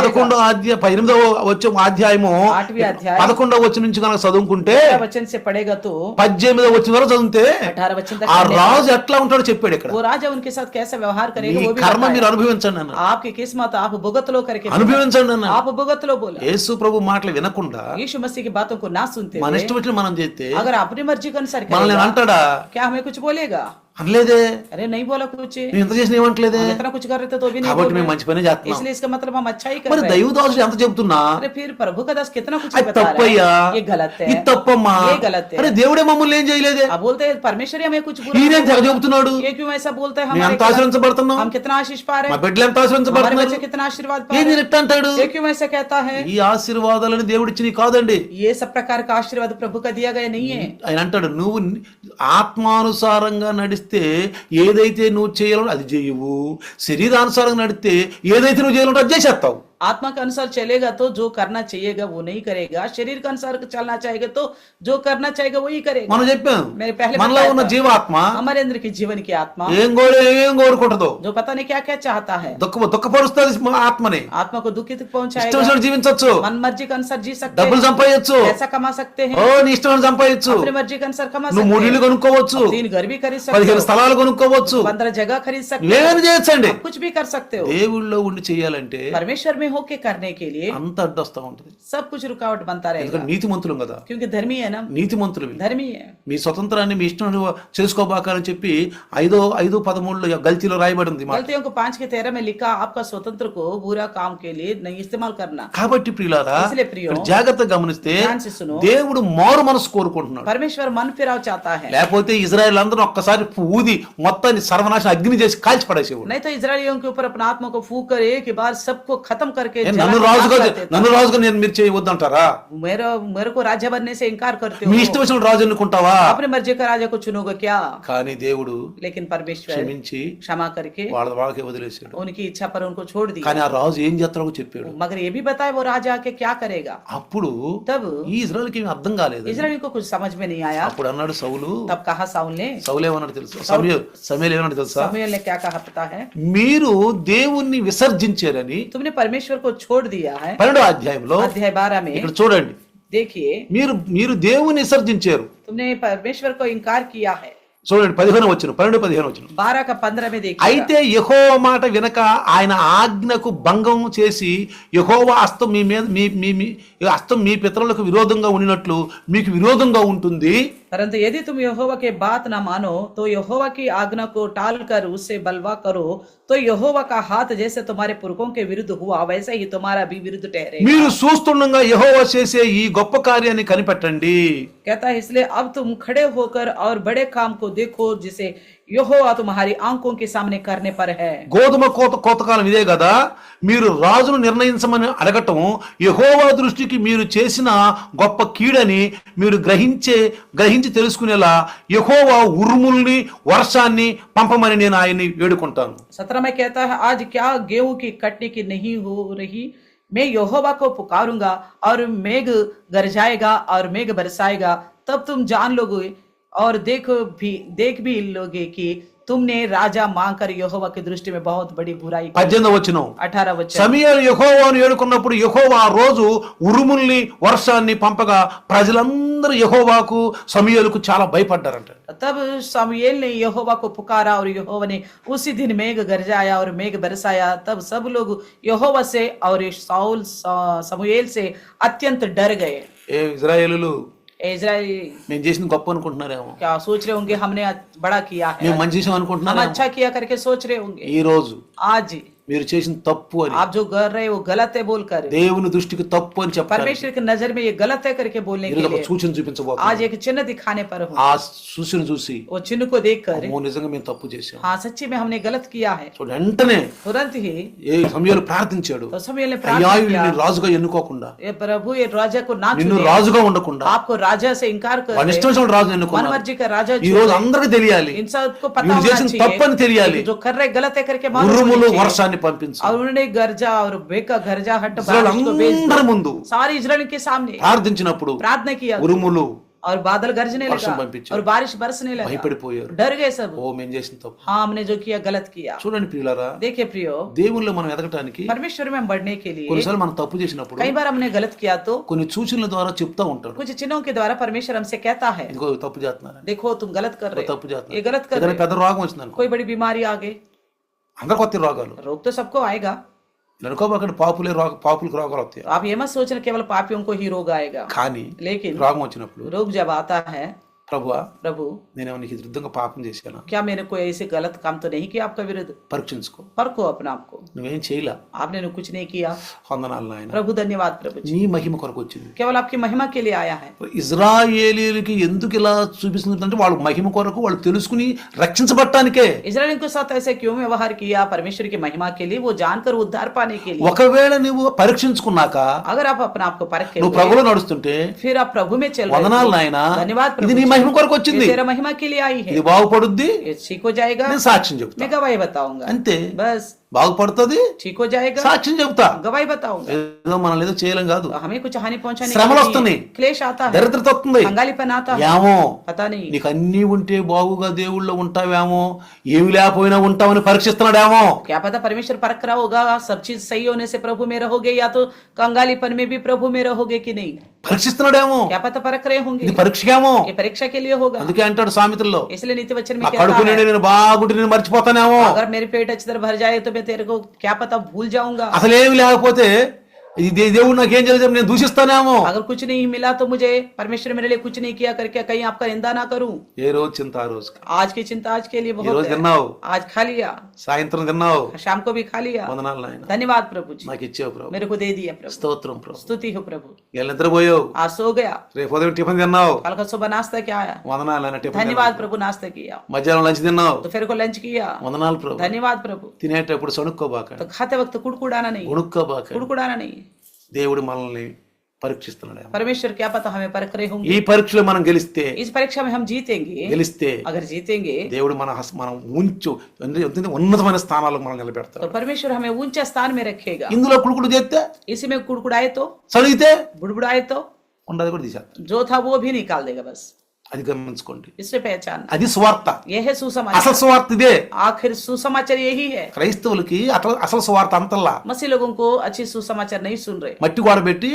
8వ అధ్యాయము 8वें अध्याय 11వ వచనం నుంచి కనుక చదువుకుంటే 18 वचन से पढ़ेगा तो 18వ వచనం వరకు చదివితే 18 वचन तक ఆ पढ़ने का, రాజు ఎట్లా ఉంటాడో చెప్పాడు ఇక్కడ. वो राजा उनके साथ कैसा व्यवहार మీ करेगा वो भी కర్మ మీరు बताया. అనుభవించండి అన్న, आपकी किस्मत आप भुगत लो करके बोला. అనుభవించండి అన్న. आप भुगत लो बोला. యేసు ప్రభు మాటలు వినకుండా यीशु मसीह की बातों को ना सुनते మన हुए ఇష్టం వచ్చిన మనం చేస్తే अगर अपनी मर्जी के अनुसार మనల్ని करेगा, అంటాడా? क्या हमें कुछ बोलेगा? అనలేదే, अरे नहीं बोला कुछ. మేము ఎంత చేసిన ఏమంటలేదే. हम इतना कुछ कर रहे थे तो भी नहीं కాబట్టి बोल మేము रहे. మంచి పని చేస్తున్నాం. इसलिए इसका मतलब हम अच्छा ही कर మరి रहे हैं. దైవదాసుడు ఎంత చెబుతున్నా अरे फिर प्रभु का दास कितना कुछ అది बता रहा తప్పయ్యా, है. ये गलत है, ఇది తప్పమ్మా, ये गलत है. అరే దేవుడే మమ్మల్ని ఏం చేయలేదే, अब बोलते हैं परमेश्वर ही हमें कुछ बुरा ఈయనేం తెగ बोला. చెబుతున్నాడు, ये क्यों ऐसा बोलते हैं? మేము हमारे ఎంత खिलाफ? ఆశ్రయించబడుతున్నాం, हम कितना आशीष पा रहे మా हैं, బిడ్డలు ఎంత हमारे ఆశ్రయించబడుతున్నారు, बच्चे कितना आशीर्वाद पा ఏం रहे हैं. ఎట్లా అంటాడు. ये क्यों ऐसा कहता है? ఈ ఆశీర్వాదాలని దేవుడు ఇచ్చి కాదండి. ये सब प्रकार का आशीर्वाद प्रभु का दिया गया नहीं है. ఆయన అంటాడు, నువ్వు ఆత్మానుసారంగా నడిస్తే ఏదైతే నువ్వు చేయాలో అది చేయవు, శరీరానుసారంగా నడిస్తే ఏదైతే నువ్వు చేయాలంటే అది చేసేస్తావు. आत्मा के अनुसार चलेगा तो जो करना चाहिएगा वो नहीं करेगा, शरीर के अनुसार चलना चाहेगा तो जो करना चाहेगा वही करेगा. మనం చెప్పాం, मैंने पहले మనలో बताया ఉన్న था, జీవాత్మ हमारे अंदर की जीवन की आत्मा ఏం కోరుకుంటుందో, जो पता नहीं क्या क्या चाहता है, దుఃఖపరుస్తుంది ఆత్మని. आत्मा को दुखित ఇష్టం पहुंचाएगा. వచ్చినట్టు జీవించవచ్చు, मन मर्जी के अनुसार जी सकते డబ్బులు हैं, సంపాదించచ్చు, पैसा कमा सकते ఓ हैं, నీ ఇష్టం సంపాదించు, अपनी मर्जी के अनुसार कमा నువ్వు सकते 3 ఇళ్ళు हैं, కొనుక్కోవచ్చు, 3 घर भी खरीद सकते 15 हो, స్థలాలు కొనుక్కోవచ్చు, 15 जगह खरीद सकते हो, ఏమైనా చేయొచ్చండి. कुछ भी कर सकते हो. దేవుళ్ళో ఉండి చేయాలంటే परमेश्वर में होके करने के लिए అంత అడ్డొస్తా ఉంటది. सब कुछ रुकावट बनता रहेगा, ఎందుకంటే నీతిమంతులం కదా, क्योंकि धर्मी है ना, నీతిమంతులు धर्मी है. మీ స్వతంత్రాన్ని మీ ఇష్టం చేసుకోబాకని చెప్పి 5:13 గల్తీలో రాయబడింది మాట. गलतियों को 5:13 में लिखा, आपका स्वतंत्र को बुरा काम के लिए नहीं इस्तेमाल करना. కాబట్టి ప్రియులారా, इसलिए प्रियो, ఇక్కడ జాగ్రత్తగా గమనిస్తే ध्यान से सुनो, దేవుడు మారు మనసు కోరుకుంటున్నాడు. परमेश्वर मन फिराव चाहता है. లేకపోతే ఇజ్రాయెల్ అందరూ ఒక్కసారి ఊది మొత్తాన్ని సర్వనాశనం అగ్ని చేసి కాల్చి పడేసేవాడు. नहीं तो इजरायलियों के ऊपर अपना आत्मा को फूक कर एक ही बार सबको खत्म करके నన్ను రాజుగా నేను మీరు చేయవద్దంటారా? मेरे को राजा बनने से इनकार करते మీ हो, ఇష్టం వచ్చిన రాజు ఎన్నుకుంటావా? अपने मर्जी का राजा को चुनोगे क्या? కానీ దేవుడు लेकिन परमेश्वर క్షమించి क्षमा करके వాళ్ళకి వదిలేశాడు. उनकी इच्छा पर उनको छोड़ दिया. కానీ ఆ రాజు ఏం చేస్తాడో చెప్పాడు. मगर ये भी बताया वो राजा के क्या करेगा. అప్పుడు तब ఈ ఇజ్రాయెల్కి ఏమీ అర్థం కాలేదు. इजराइल को कुछ समझ में नहीं आया. అప్పుడు అన్నాడు సౌలు, तब कहा साउल ने, సౌలు ఏమన్నాడు తెలుసు, సమూయేలు ఏమన్నాడు తెలుసా, समूएल ने क्या कहा पता है? మీరు దేవుణ్ణి విసర్జించారని तुमने परमेश्वर को छोड़ दिया है. 12వ అధ్యాయంలో अध्याय 12 में ఇక్కడ చూడండి, देखिए, మీరు దేవుని విసర్జించారు, तुमने परमेश्वर को इनकार किया है. చూడండి 12 వచ్చిన 12 का 15 में देखिए। అయితే యెహోవా మాట వినక ఆయన ఆజ్ఞకు భంగం చేసి యెహోవా హస్తం మీ మీద హస్తం మీ పితరులకు విరోధంగా ఉండినట్లు మీకు విరోధంగా ఉంటుంది. परंतु यदि तुम यहोवा के बात न मानो तो यहोवा की आज्ञा को टाल कर उससे बलवा करो तो यहोवा का हाथ जैसे तुम्हारे पुरखों के विरुद्ध हुआ वैसे ही तुम्हारा भी विरुद्ध ठहरेगा। మీరు చూస్తుండగా యెహోవా చేసే ఈ గొప్ప కార్యాన్ని కనిపెట్టండి. कहता है इसलिए अब तुम खड़े होकर और बड़े काम को देखो जिसे यहोवा तुम्हारी आंखों के सामने करने पर है। గోధుమ కోతకాలం ఇదే కదా, మీరు రాజును నిర్ణయించమని అడగటం యెహోవా దృష్టికి మీరు చేసిన గొప్ప కీడని మీరు గ్రహించి తెలుసుకునేలా యెహోవా ఉరుముల్ని వర్షాన్ని పంపమని నేను ఆయన్ని వేడుకుంటాను. 17 में कहता है आज क्या गेहूं की कटने की नहीं हो रही, मैं यहोवा को पुकारूंगा और मेघ गरजाएगा और मेघ बरसाएगा, तब तुम जान लोगे और देख भी लोगे कि तुमने राजा मांगकर यहोवा की दृष्టి में बहुत बड़ी बुराई की। 18వ వచనం 18 वचन। సమూయేలు యెహోవాను వేడుకున్నప్పుడు యెహోవా ఆ రోజు ఉరుముల్ని వర్షాన్ని పంపగా ప్రజలందరూ యెహోవాకు సమూయేలుకు చాలా భయపడ్డారంట. तब समूएल ने यहोवा को पुकारा और यहोवा ने उसी दिन मेघ गरजाया और मेघ बरसाया, तब सब लोग यहोवा से और शाऊल समूएल से अत्यंत डर गए। ఏ ఇజ్రాయేలులు इजराइल మేము చేసింది గొప్ప అనుకుంటున్నారేమో, क्या सोच रहे होंगे हमने बड़ा किया है, మేము మంచి చేసాం हम అనుకుంటున్నారేమో. अच्छा किया करके सोच रहे होंगे। ఈ రోజు आज మీరు చేసిన తప్పు అని आप जो कर रहे हो वो गलत है बोलकर, దేవుని దృష్టికి తప్పు అని చెప్పారు. परमेश्वर की नजर में ये गलत है करके बोलने के ఈరోజు ఒక लिए సూచన చూపించబోతున్నా. आज एक चिन्ह दिखाने पर हूँ। ఆ సూచన చూసి वो चिन्ह को देखकर అమ్మో నిజంగా మేము తప్పు చేసాం, हाँ सच्ची में हमने गलत किया है, చూడండి వెంటనే तुरंत ही ఏ సమూయేలు ప్రార్థించాడు, तो समूएल ने అయ్యా प्रार्थना किया, వీడిని రాజుగా ఎన్నుకోకుండా, ये प्रभु ये राजा को ना నిన్ను चुने, రాజుగా ఉండకుండా आपको राजा से इनकार कर వాడి रहे, ఇష్టం వచ్చినప్పుడు రాజు ఎన్నుకున్నాడు. मनमर्जी का राजा ఈ రోజు అందరికి తెలియాలి, इन सबको पता వీడు होना చేసిన తప్పు అని चाहिए తెలియాలి. कि जो कर रहे गलत है करके मालूम ఉరుములు होना चाहिए। వర్షాన్ని పంపించు. और उन्होंने गरजा और बेका गरजा हट ఇజ్రాయేలు बारिश को भेज అందరి दिया। ముందు सारी इजराइल के सामने ప్రార్థించినప్పుడు प्रार्थना किया ఉరుములు और बादल गरजने वर्षम लगा पंपिंచారు. और बारिश बरसने लगा, భయపడిపోయారు. डर गए सब। ఓ మేము చేసిన తప్పు. हाँ हमने जो किया गलत किया। చూడండి ప్రియులారా, देखिए प्रियो, దేవుళ్ళు మనం ఎదగటానికి परमेश्वर में हम बढ़ने के लिए కొన్నిసార్లు మనం తప్పు చేసినప్పుడు कई बार हमने गलत किया तो కొన్ని సూచనల ద్వారా చెప్తా ఉంటాడు, कुछ चिन्हों के द्वारा परमेश्वर हमसे कहता है ఇదిగో తప్పు చేస్తున్నారని, देखो तुम गलत कर रहे हो, తప్పు చేస్తున్నారు. ये गलत कर ఏదైనా रहे పెద్ద రోగం వచ్చింది అనుకో, हो, कोई बड़ी बीमारी आ गई, అందరు కొత్త రోగాలు रोग तो सबको आएगा, అనుకోబాకండి, పాపులకు రోగాలు వస్తాయి. तो आप ये मत सोचना केवल पापियों को ही रोग आएगा, కానీ लेकिन రోగం వచ్చినప్పుడు रोग जब आता है, ప్రభువా प्रभु నేనేమో నీకు విరుద్ధంగా పాపం చేశాను, क्या मैंने कोई ऐसे गलत काम तो नहीं किया आपका विरुद्ध, పరీక్షించుకో. परखो अपने आप को, నువ్వేం చేయలా, आपने कुछ नहीं किया। వందనాలు నాయన, प्रभु धन्यवाद प्रभु जी, నీ మహిమ కొరకు వచ్చింది. केवल आपकी महिमा के लिए आया है। ఇజ్రాయేలీలకి ఎందుకు ఇలా చూపిస్తుందంటే వాళ్ళ మహిమ కొరకు, వాళ్ళు తెలుసుకుని రక్షించబడటానికే. इजराइल के साथ ऐसे क्यों व्यवहार किया? परमेश्वर की महिमा के लिए, वो जानकर उद्धार पाने के लिए। ఒకవేళ నువ్వు పరీక్షించుకున్నాక अगर आप अपने आप को परख నువ్వు के ప్రభులో నడుస్తుంటే फिर आप प्रभु में चल रहे వందనాలు हो, నాయన, धन्यवाद ఇది प्रभु నీ जी, మహిమ కొరకు వచ్చింది, ये तेरा महिमा के लिए आई है, ఇది బాగుపడుద్ది, ये ठीक हो जाएगा, నేను సాక్ష్యం చెప్తా. मैं गवाही बताऊंगा, అంతే, बस బాగుపడుతుంది, ठीक हो जाएगा, సాక్ష్యం చెప్తా. गवाही बताऊंगा। ఏదో మనం ఏదో చేయలేం కాదు, तो हमें कुछ हानि पहुंचाने శ్రమలు के వస్తున్నాయి, लिए क्लेश आता है, దరిద్రత వస్తుంది, कंगालीपन आता है, ఏమో पता नहीं, నీకు అన్నీ ఉంటే బాగుగా దేవుళ్ళో ఉంటావేమో, ఏమి లేకపోయినా ఉంటామని పరీక్షిస్తున్నాడేమో. क्या पता परमेश्वर परख रहा होगा, सब चीज सही होने से प्रभु में रहोगे या तो कंगालीपन में भी प्रभु में रहोगे कि नहीं, పరీక్షిస్తున్నాడేమో, क्या पता परख रहे होंगे, ఇది పరీక్షకేమో. ये परीक्षा के लिए होगा। అందుకే అంటాడు సామెతల్లో, इसलिए नीति वचन में నా कहता కడుపు है, నిండి నేను బాగుంటే నేను మర్చిపోతానేమో. अगर मेरे पेट अच्छी तरह भर जाए तो मैं तेरे को क्या पता भूल जाऊंगा, అసలు ఏమి లేకపోతే ఇది దేవుడు నాకేం చేయలేదు నేను దూషిస్తానేమో. अगर कुछ नहीं मिला तो मुझे परमेश्वर मेरे लिए कुछ नहीं किया करके कहीं आपका निंदा ना करूं। ఏ రోజు చింత ఆ రోజు, आज की चिंता आज के लिए ఈ बहुत రోజు है, తిన్నావు, आज खा लिया, సాయంత్రం తిన్నావు, शाम को भी खा लिया, వందనాలు నాయన, धन्यवाद प्रभु जी, నాకు ఇచ్చావు ప్రభు, मेरे को दे दिया प्रभु, స్తోత్రం ప్రభు. स्तुति हो प्रभु। ఇలా నిద్రపోయావు, आज सो गया, రేపు ఉదయం టిఫిన్ తిన్నావు, कल का सुबह नाश्ता क्या आया, వందనాలు నాయన, టిఫిన్ धन्यवाद తిన్నావు. प्रभु, नाश्ता किया, మధ్యాహ్నం లంచ్ తిన్నావు, तो फिर को लंच किया, వందనాలు ప్రభు. धन्यवाद प्रभु। తినేటప్పుడు సణుక్కోబాక, तो खाते वक्त कुड़कुड़ाना नहीं, కొనుక్కోబాక. कुड़कुड़ाना नहीं, దేవుడు మనల్ని పరీక్షిస్తున్నాడు. परमेश्वर क्या पता हमें परख रहे होंगे, ఈ పరీక్షలో మనం గెలిస్తే इस परीक्षा में हम जीतेंगे, अगर जीतेंगे దేవుడు మనం ఉన్నతమైన స్థానాలకు మనం నిలబెడతాడు. तो परमेश्वर हमें ऊंचे स्थान में रखेगा। ఇందులో కుడుకుడు చేస్తే, इसी में कुड़कुड़ाए तो, చదివితే बुड़बुड़ाए तो ఉండదు కూడా తీసేస్తాడు. जो था वो भी निकाल देगा, बस అది గమనించుకోండి. इसे पहचानना, అది సువార్త. यह है सुसमाचार. అసలు సువార్త ఇదే. आखिर सुसमाचार यही है. క్రైస్తవులకి అసలు సువార్త అంతల్లా मसीह लोगों को अच्छी सुसमाचार नहीं सुन रहे. మట్టి గోడ పెట్టి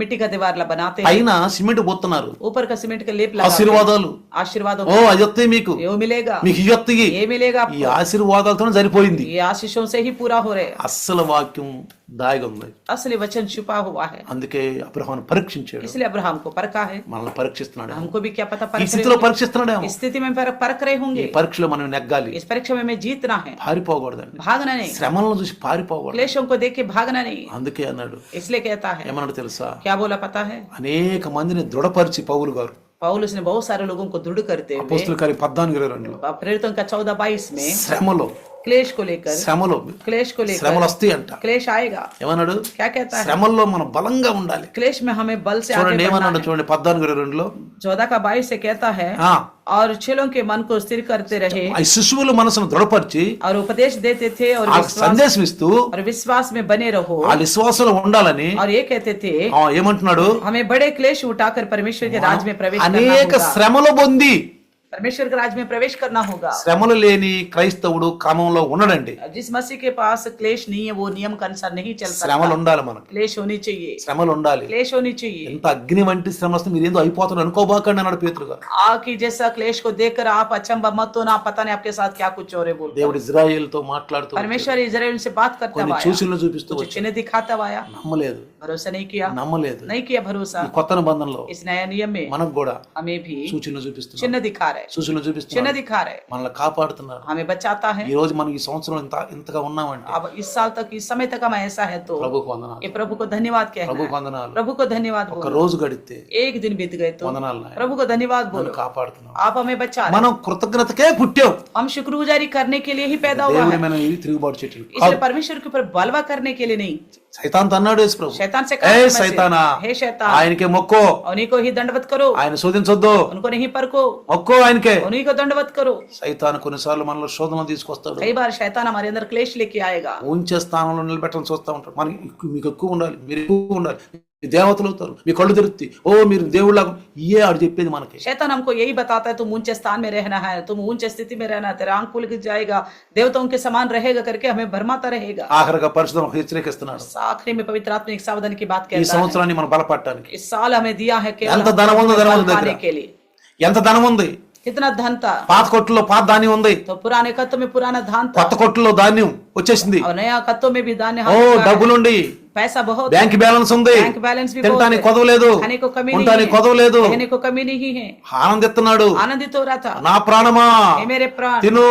मिट्टी का दीवार बनाते हैं, పైన సిమెంట్ పోతున్నారు. ऊपर का सीमेंट का लेप लगाते हैं. ఆశీర్వాదాలు, आशीर्वादों ఓ అది వస్తాయి మీకు, ये मिलेगा, మీకు ఇవి వస్తాయి. ये मिलेगा ఈ आपको. ఆశీర్వాదాలతో సరిపోయింది. ये आशीषों से ही पूरा हो रहे. అస్సలు వాక్యం దాగి ఉంది. असली वचन छुपा हुआ है. అందుకే అబ్రహామును పరీక్షించాడు. इसलिए अब्राहम को परखा है. మనల్ని పరీక్షిస్తున్నాడు. हमको भी क्या पता ఈ परख रहे స్థితిలో होंगे. పరీక్షిస్తున్నాడేమో. इस स्थिति में परख रहे ఈ होंगे. పరీక్షలో మనం నెగ్గాలి. इस परीक्षा में हमें जीतना है, పారిపోకూడదండి. भागना नहीं. శ్రమలను చూసి పారిపోకూడదు. क्लेशों को देख के भागना नहीं. అందుకే అన్నాడు. इसलिए कहता है, ఏమన్నాడు తెలుసా? क्या बोला पता है? అనేక మందిని దృఢపరిచి పౌలు గారు पौलुस ने बहुत सारे लोगों को दृढ़ करते हुए అపోస్తుల కార్యం 14:22 प्रेरितों का 14:22 में శ్రమలో क्लेश को लेकर శ్రమలో శ్రమలు వస్తాయి అంట. क्लेश आएगा. ఏమన్నాడు? क्या कहता है? శ్రమల్లో మనం బలంగా ఉండాలి. क्लेश में हमें बल से చూడండి आगे बढ़ना ఏమన్నాడు है. చూడండి 14:22 14:22 से कहता है, ఆ, और चेलों के मन को स्थिर करते रहे ఆ శిశువుల మనసును దృఢపరిచి और उपदेश देते थे और ఆ సందేశం ఇస్తూ विश्वास में बने रहो. ఆ విశ్వాసంలో ఉండాలని और ये कहते थे, ఏమంటున్నాడు? हमें बड़े क्लेश उठाकर परमेश्वर के राज में प्रवेश करना అనేక होगा. శ్రమలు పొంది. परमेश्वर के राज में प्रवेश करना होगा. శ్రమలు లేని క్రైస్తవుడు క్రమంలో ఉండడండి. जिस मसीह के पास क्लेश नहीं है वो नियम के अनुसार नहीं चल శ్రమలు सकता. ఉండాలి మనకు. क्लेश होनी चाहिए, శ్రమలు ఉండాలి. क्लेश होनी चाहिए. ఎంత అగ్ని వంటి శ్రమ వస్తే మీరు ఏందో అయిపోతారు అనుకోబాకండి అన్నాడు పేతురు గారు. आग की जैसा क्लेश को देखकर आप अचंभा मत हो ना, पता नहीं आपके साथ क्या कुछ हो रहे बोल. దేవుడు ఇజ్రాయేల్ తో మాట్లాడుతూ परमेश्वर इजराइल से बात करता కొన్ని हुआ आया, సూచనలు చూపిస్తూ कुछ వచ్చాడు. चिन्ह दिखाता हुआ आया. నమ్మలేదు, भरोसा नहीं किया, नहीं किया भरोसा. ఈ కొత్త నిబంధనలో इस नया नियम में మనకు కూడా हमें भी సూచనలు చూపిస్తున్నాడు. चिन्ह दिखा रहे, సూచనలు చూపిస్తున్నాడు. चिन्ह दिखा रहे, మనల్ని కాపాడుతున్నాడు. हमें बचाता है. ఈ రోజు మనం ఈ సంవత్సరం ఇంతగా ఉన్నామంటే अब इस साल तक, इस समय तक हम ऐसा है तो ప్రభుకు వందనాలు. ये प्रभु को धन्यवाद कहना ప్రభుకు है. వందనాలు. प्रभु को धन्यवाद ఒక बोलो. రోజు గడిస్తే एक दिन बीत गए तो వందనాలు నాయనా. प्रभु को धन्यवाद నన్ను बोलो. కాపాడుతున్నావు. आप हमें बचा रहे. మనం కృతజ్ఞతకే పుట్టాం. हम शुक्रगुजारी करने के लिए ही पैदा हुआ దేవుడి है, మనం ఈ తిరుగుబాటు చెట్టు इसलिए परमेश्वर के ऊपर बलवा करने के लिए नहीं. సైతాన్ అన్నాడు యేసు ప్రభు, शैतान से ఏ कहा मत से, సైతానా, हे शैतान, ఆయనకే మొక్కో, उन्हीं को ही दंडवत करो, ఆయన శోధించొద్దు, उनको नहीं परखो, మొక్కో ఆయనకే. उन्हीं को दंडवत करो. సైతాను కొన్నిసార్లు మనలో శోధన తీసుకొస్తాడు. कई बार शैतान हमारे अंदर क्लेश लेके आएगा. ఉంచే స్థానంలో నిలబెట్టడం చూస్తూ ఉంటాడు. మీకు ఎక్కువ ఉండాలి, మీరు ఎక్కువ ఉండాలి, మీ దేవతలు అవుతారు, మీ కళ్ళు తెరుస్తాయి, ఓ మీరు దేవుళ్ళ ఇయే ఆడు చెప్పేది మనకి. शैतान हमको यही बताता है, तुम ऊंचे स्थान में रहना है, तुम ऊंचे स्थिति में रहना है, तेरा आंख खुल जाएगा, देवताओं के समान रहेगा करके हमें भरमाता रहेगा. ఆఖరిగా పరిశుద్ధం హెచ్చరికిస్తున్నాడు. आखिरी में पवित्र आत्मा एक सावधानी की बात ఈ कहता है. సంవత్సరాన్ని మనం బలపడటానికి इस साल हमें दिया है केवल ఎంత ధనం ఉందో ధనం ఉంది पाने దగ్గర. के लिए. ఎంత ధనం ఉంది? कितना धन था పాత కొట్టులో పాత ధాన్యం ఉంది, तो पुराने कत्तों में पुराना धान था కొత్త కొట్టులో ధాన్యం వచ్చేసింది. और नया कत्तों में भी धान्य ఓ हाथ में है. డబ్బులుండి, पैसा बहुत బ్యాంక్ బ్యాలెన్స్ ఉంది, बैंक बैलेंस भी बहुत తినటానికి है. కొదవలేదు, खाने को कमी नहीं ఉండటానికి है, కొదవలేదు, रहने को कमी नहीं है. ఆనందిస్తున్నాడు. आनंदित हो रहा था. నా ప్రాణమా हे मेरे प्राण, తిను,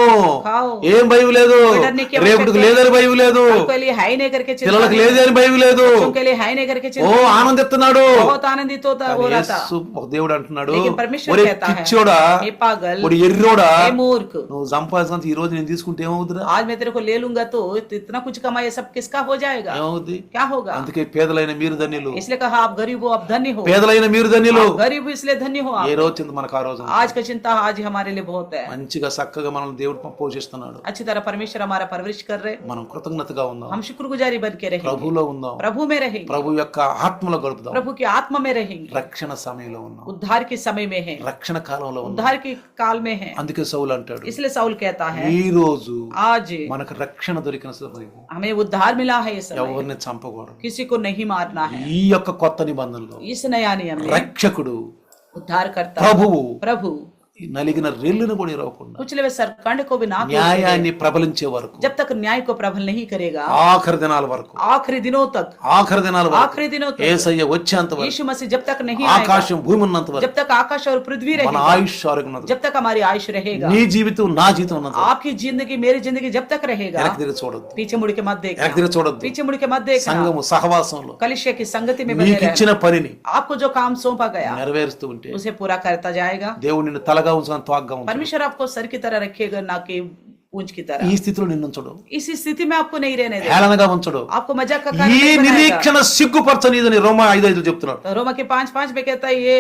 खाओ, ఏం భయం లేదు, डरने की రేపటికి आवश्यकता లేదని భయం లేదు, कल के लिए हाय नहीं करके चिंता పిల్లలకు नहीं, లేదని భయం లేదు. बच्चों के लिए हाय नहीं करके ఓ चिंता नहीं, ఆనందిస్తున్నాడు. बहुत आनंदित होता हो रहा था. యేసు ఒక దేవుడు అంటున్నాడు, लेकिन परमेश्वर ఒరే कहता है, పిచ్చోడా, हे पागल, ఒరే ఎర్రోడా, हे मूर्ख, నువ్వు సంపాదించినంత ఈ రోజు నేను తీసుకుంటే ఏమవుతుందిరా? आज मैं तेरे को ले लूंगा तो इतना कुछ कमाए सब किसका हो जाएगा, ఏమవుద్ది? क्या होगा. అందుకే పేదలైన మీరు ధన్యులు, इसलिए कहा आप गरीब हो, आप धन्य हो. పేదలైన మీరు ధన్యులు. आप गरीब हो इसलिए धन्य हो ఏ आप. రోజు చింత మనకు ఆ రోజు आज का चिंता आज ही हमारे लिए बहुत है. మంచిగా చక్కగా మనల్ని దేవుడు పోషిస్తున్నాడు. अच्छी तरह परमेश्वर हमारा परवरिश कर रहे. మనం కృతజ్ఞతగా ఉందాం, हम शुक्रगुजारी बन के रहेंगे, ప్రభులో ఉందాం, प्रभु में रहेंगे, ప్రభు యొక్క ఆత్మలో గడుపుదాం, प्रभु की आत्मा में रहेंगे. రక్షణ సమయంలో ఉన్నాం, उद्धार के समय में है, రక్షణ కాలంలో ఉన్నాం. उद्धार के काल में है. అందుకే సౌలు అంటాడు, इसलिए साउल कहता है ఈ రోజు आज మనకు రక్షణ దొరికిన సమయం, हमें उद्धार मिला है. इस समय ఎవరిని చంపకూడదు. किसी को नहीं मारना है. ఈ యొక్క కొత్త నిబంధనలో इस नया नियम में రక్షకుడు उद्धार करता ప్రభువు प्रभु ఈ నలిగిన రెల్లును కూడా ఇరవకుండా कुचले हुए सरकंड को भी ना तोड़ న్యాయాన్ని ప్రబలించే వరకు, जब तक न्याय को प्रबल नहीं करेगा, ఆఖరి దినాల వరకు, आखिरी दिनों तक, ఆఖరి దినాల వరకు, आखिरी दिनों तक, యేసయ్య వచ్చేంత వరకు, यीशु मसीह जब तक नहीं आएगा, ఆకాశం భూమి ఉన్నంత వరకు, जब तक आकाश और पृथ्वी మన रहेगा, ఆయుష్ ఆరోగ్యం ఉన్నంత जब तक हमारी आयुष रहेगा, వరకు, నీ జీవితం నా జీవితం ఉన్నంత వరకు आपकी जिंदगी मेरी जिंदगी जब तक रहेगा, వెనక్కి తిరిగి చూడొద్దు, पीछे मुड़ के मत देखना, వెనక్కి తిరిగి చూడొద్దు. पीछे मुड़ के मत देखना. సంఘము సహవాసంలో कलिशा की संगति में बने నీకు रहना. ఇచ్చిన పనిని आपको जो काम सौंपा गया నెరవేరుస్తూ ఉంటే उसे पूरा करता जाएगा. దేవుడు నిన్ను తలగా ఉంచిన తోగ్గా ఉంచాడు. परमेश्वर आपको सर की तरह रखेगा, ना कि पूंज की तरह। ఈ స్థితిలో నిన్నుంచడు, इसी स्थिति में आपको नहीं रहने देगा, హేళనగా ఉంచడు. आपको मजाक का कारण ఈ नहीं बनाएगा। నిరీక్షణ సిగ్గుపరచనీదని రోమా 5:5 చెప్తున్నాడు. तो रोमा के 5:5 में कहता है ये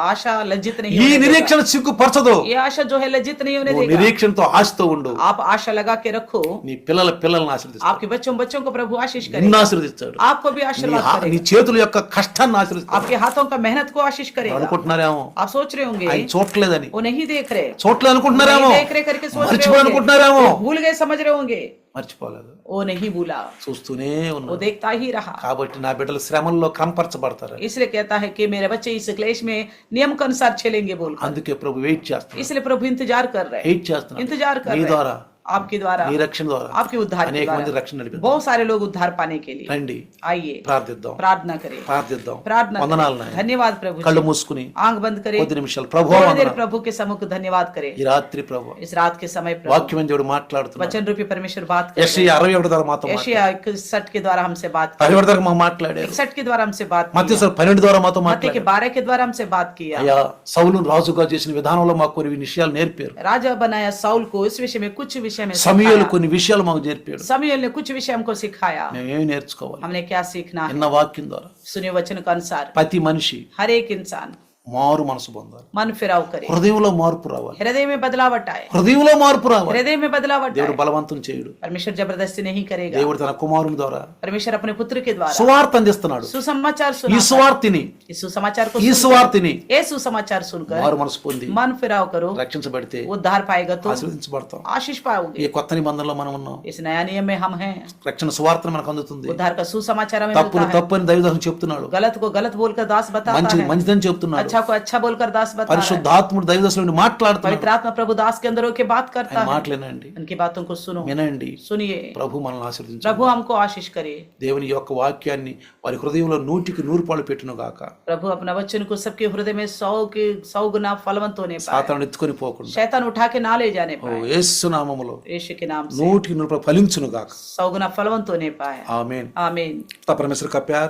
आशा लज्जित नहीं ఈ होने देगा। నిరీక్షణ సిగ్గుపరచదు. ये आशा जो है लज्जित नहीं होने నువ్వు देगा। నిరీక్షణతో ఆశతో ఉండు. आप आशा लगा के रखो, నీ పిల్లలను ఆశీర్వదిస్తాడు, आपके बच्चों को प्रभु आशीष నిన్ను करेगा, ఆశీర్వదిస్తాడు. आपको भी आशीर्वाद నీ करेगा, చేతుల యొక్క కష్టాన్ని ఆశీర్వదిస్తాడు. आपके हाथों का मेहनत को आशीष करेगा। అనుకుంటున్నారేమో आप सोच रहे होंगे ఆయన చూడలేదని, वो नहीं देख रहे, చూడలేదు అనుకుంటున్నారేమో, नहीं देख रहे करके सोच रहे మర్చిపోయి होंगे, అనుకుంటున్నారేమో. वो भूल गए समझ रहे होंगे, మర్చిపోలేదు, वो नहीं भूला, చూస్తూనే वो ఉన్నాడు. देखता ही रहा। కాబట్టి నా బిడ్డలు శ్రమల్లో క్రమపరచబడతారు. इसलिए कहता है कि मेरे बच्चे इस क्लेश में नियम के अनुसार चलेंगे बोल, అందుకే ప్రభు వెయిట్ చేస్తున్నాడు, इसलिए प्रभु इंतजार कर रहे हैं, వెయిట్ చేస్తున్నాడు. इंतजार कर నీ रहे ద్వారా, हैं आपके द्वारा, నీ రక్షణ ద్వారా आपके उद्धार के అనేక మంది द्वारा రక్షణ నడిపిద్దాం. बहुत सारे लोग उद्धार पाने के लिए రండి आइए, ప్రార్థిద్దాం, प्रार्थना करें, ప్రార్థిద్దాం. प्रार्थना వందనాలు करें। నాయన. धन्यवाद प्रभु కళ్ళు जी। మూసుకుని आंख बंद करें, కొద్ది నిమిషాలు ప్రభు थोड़ी देर వందనాలు. प्रभु के सम्मुख धन्यवाद करें। ఈ రాత్రి ప్రభు इस रात के समय प्रभु వాక్యమైన దేవుడు మాట్లాడుతున్నాడు. वचन रूपी परमेश्वर बात कर యెషయా 61 ద్వారా మాతో మాట్లాడాడు. यशायाह 61 के द्वारा हमसे बात की, 61 ద్వారా మాకు మాట్లాడారు. 61 के द्वारा हमसे बात మత్తయి की, 12 ద్వారా మాతో मत्ती మాట్లాడారు. के 12 के द्वारा हमसे बात किया। అయ్యా సౌలును రాజుగా చేసిన విధానంలో మాకు కొన్ని విషయాలు నేర్పారు. राजा बनाया साउल को, इस विषय में कुछ विषय में సమూయేలు सिखाया। కొన్ని విషయాలు మాకు నేర్పాడు. समूएल ने कुछ विषय हमको सिखाया, మేము ఏమి నేర్చుకోవాలి? हमने क्या सीखना है? విన్న వాక్యం ద్వారా सुने वचन के अनुसार ప్రతి మనిషి हर एक इंसान మారు మనసు పొందాలి. मन फिराव करे, హృదయంలో మార్పు రావాలి. हृदय में बदलावट आए, హృదయంలో మార్పు రావాలి. हृदय में बदलावट దేవుడు आए। బలవంతం చేయుడు. परमेश्वर जबरदस्ती नहीं करेगा, దేవుడు తన కుమారుని ద్వారా परमेश्वर अपने पुत्र के द्वारा సువార్త అందిస్తున్నాడు. सुसमाचार ఈ सुनाता है। సువార్తిని इस सुसमाचार को ఈ सुनकर, సువార్తిని ये सुसमाचार सुनकर మారు మనసు పొంది मन फिराव करो, రక్షించబడితే उद्धार पाएगा तो ఆశీర్వదించబడతాం. आशीष पाओगे। ఈ కొత్త నిబంధనలో మనం ఉన్నాం. इस नया नियम में हम हैं, రక్షణ సువార్తను మనకు అందుతుంది. उद्धार का सुसमाचार हमें తప్పును मिलता है, తప్పని దైవదాసం చెప్తున్నాడు, गलत को गलत बोलकर दास बताता మంచిది है, మంచిదని చెప్తున్నాడు. अच्छा को अच्छा बोलकर दास बता रहा है। పరిశుద్ధాత్ముడు దైవదాసుల నుండి మాట్లాడుతున్నాడు. पवित्र आत्मा प्रभु दास के अंदर होकर बात करता ఆయన है, మాటలేనండి, उनकी बातों को सुनो, వినండి. सुनिए। ప్రభు మనల్ని ఆశీర్వదించు. प्रभु हमको आशीष करे, దేవుని యొక్క వాక్యాన్ని వారి హృదయంలో 100కి 100 పెట్టును గాక. प्रभु अपना वचन को सबके हृदय में 100 गुना फलवंत होने पाए, సాతాను ఎత్తుకొని పోకుండా शैतान उठा के ना ले जाने ఓ पाए, యేసు నామములో यीशु के नाम से 100కి 100 फलिంచును గాక. 100 गुना फलवंत होने पाए। आमीन. आमीन। पिता परमेश्वर का प्यार,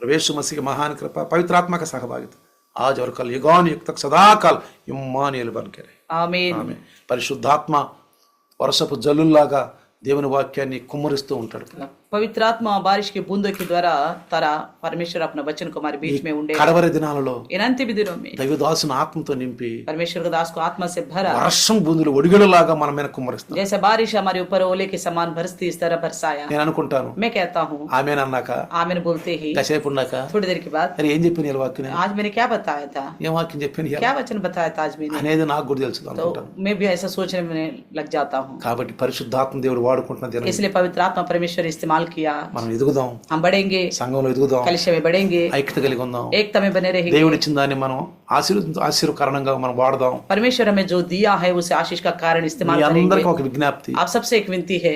प्रभु यीशु मसीह की महान कृपा, पवित्र आत्मा का सहभागिता आज और कल युगान युग तक सदाकाल इम्मानुएल बन के रहे. आमीन। ఆమె పరిశుద్ధాత్మ వర్షపు జల్లుల్లాగా దేవుని వాక్యాన్ని కుమ్మరిస్తూ ఉంటాడు. पवित्र आत्मा बारिश के बूंदों के द्वारा तारा परमेश्वर अपना वचन को हमारे बीच में उंडे। కడవరి దినాలలో इन अंतिम दिनों में దైవదాసుని ఆత్మతో నింపి परमेश्वर के दास को आत्मा से भरा, వర్షం బూందులు ఒడిగడలాగా మన మీద కుమ్మరిస్తాడు. जैसे बारिश हमारे ऊपर ओले के समान बरसती, इस तरह बरसाया। నేను అనుకుంటాను, मैं कहता हूँ ఆమె అన్నాక आमीन बोलते ही కాసేపు ఉన్నాక थोड़ी देर के बाद, అరే ఏం చెప్పిన ఈ వాక్యం, आज मैंने क्या बताया था, ఏం వాక్యం చెప్పిన क्या वचन बताया था आज मैंने, అనేది నాకు కూడా తెలుసు तो అనుకుంటాను. मैं भी ऐसा सोचने में लग जाता हूँ। కాబట్టి పరిశుద్ధాత్మ దేవుడు వాడుకుంటున్న దినం इसलिए पवित्र आत्मा परमेश्वर इस्तेमाल किया, మనం ఎదుగుదాం, हम बढ़ेंगे, సంఘంలో ఎదుగుదాం, कलिशा में बढ़ेंगे, ఐక్యత కలిగి ఉందాం. एकता में बने रहेंगे। దేవుడు ఇచ్చిన దాన్ని మనం ఆశీర్వకరణంగా మనం వాడదాం. परमेश्वर हमें जो दिया है उसे आशीष का कारण మీ इस्तेमाल అందరికీ करेंगे। ఒక విజ్ఞప్తి, आप सबसे एक विनती है,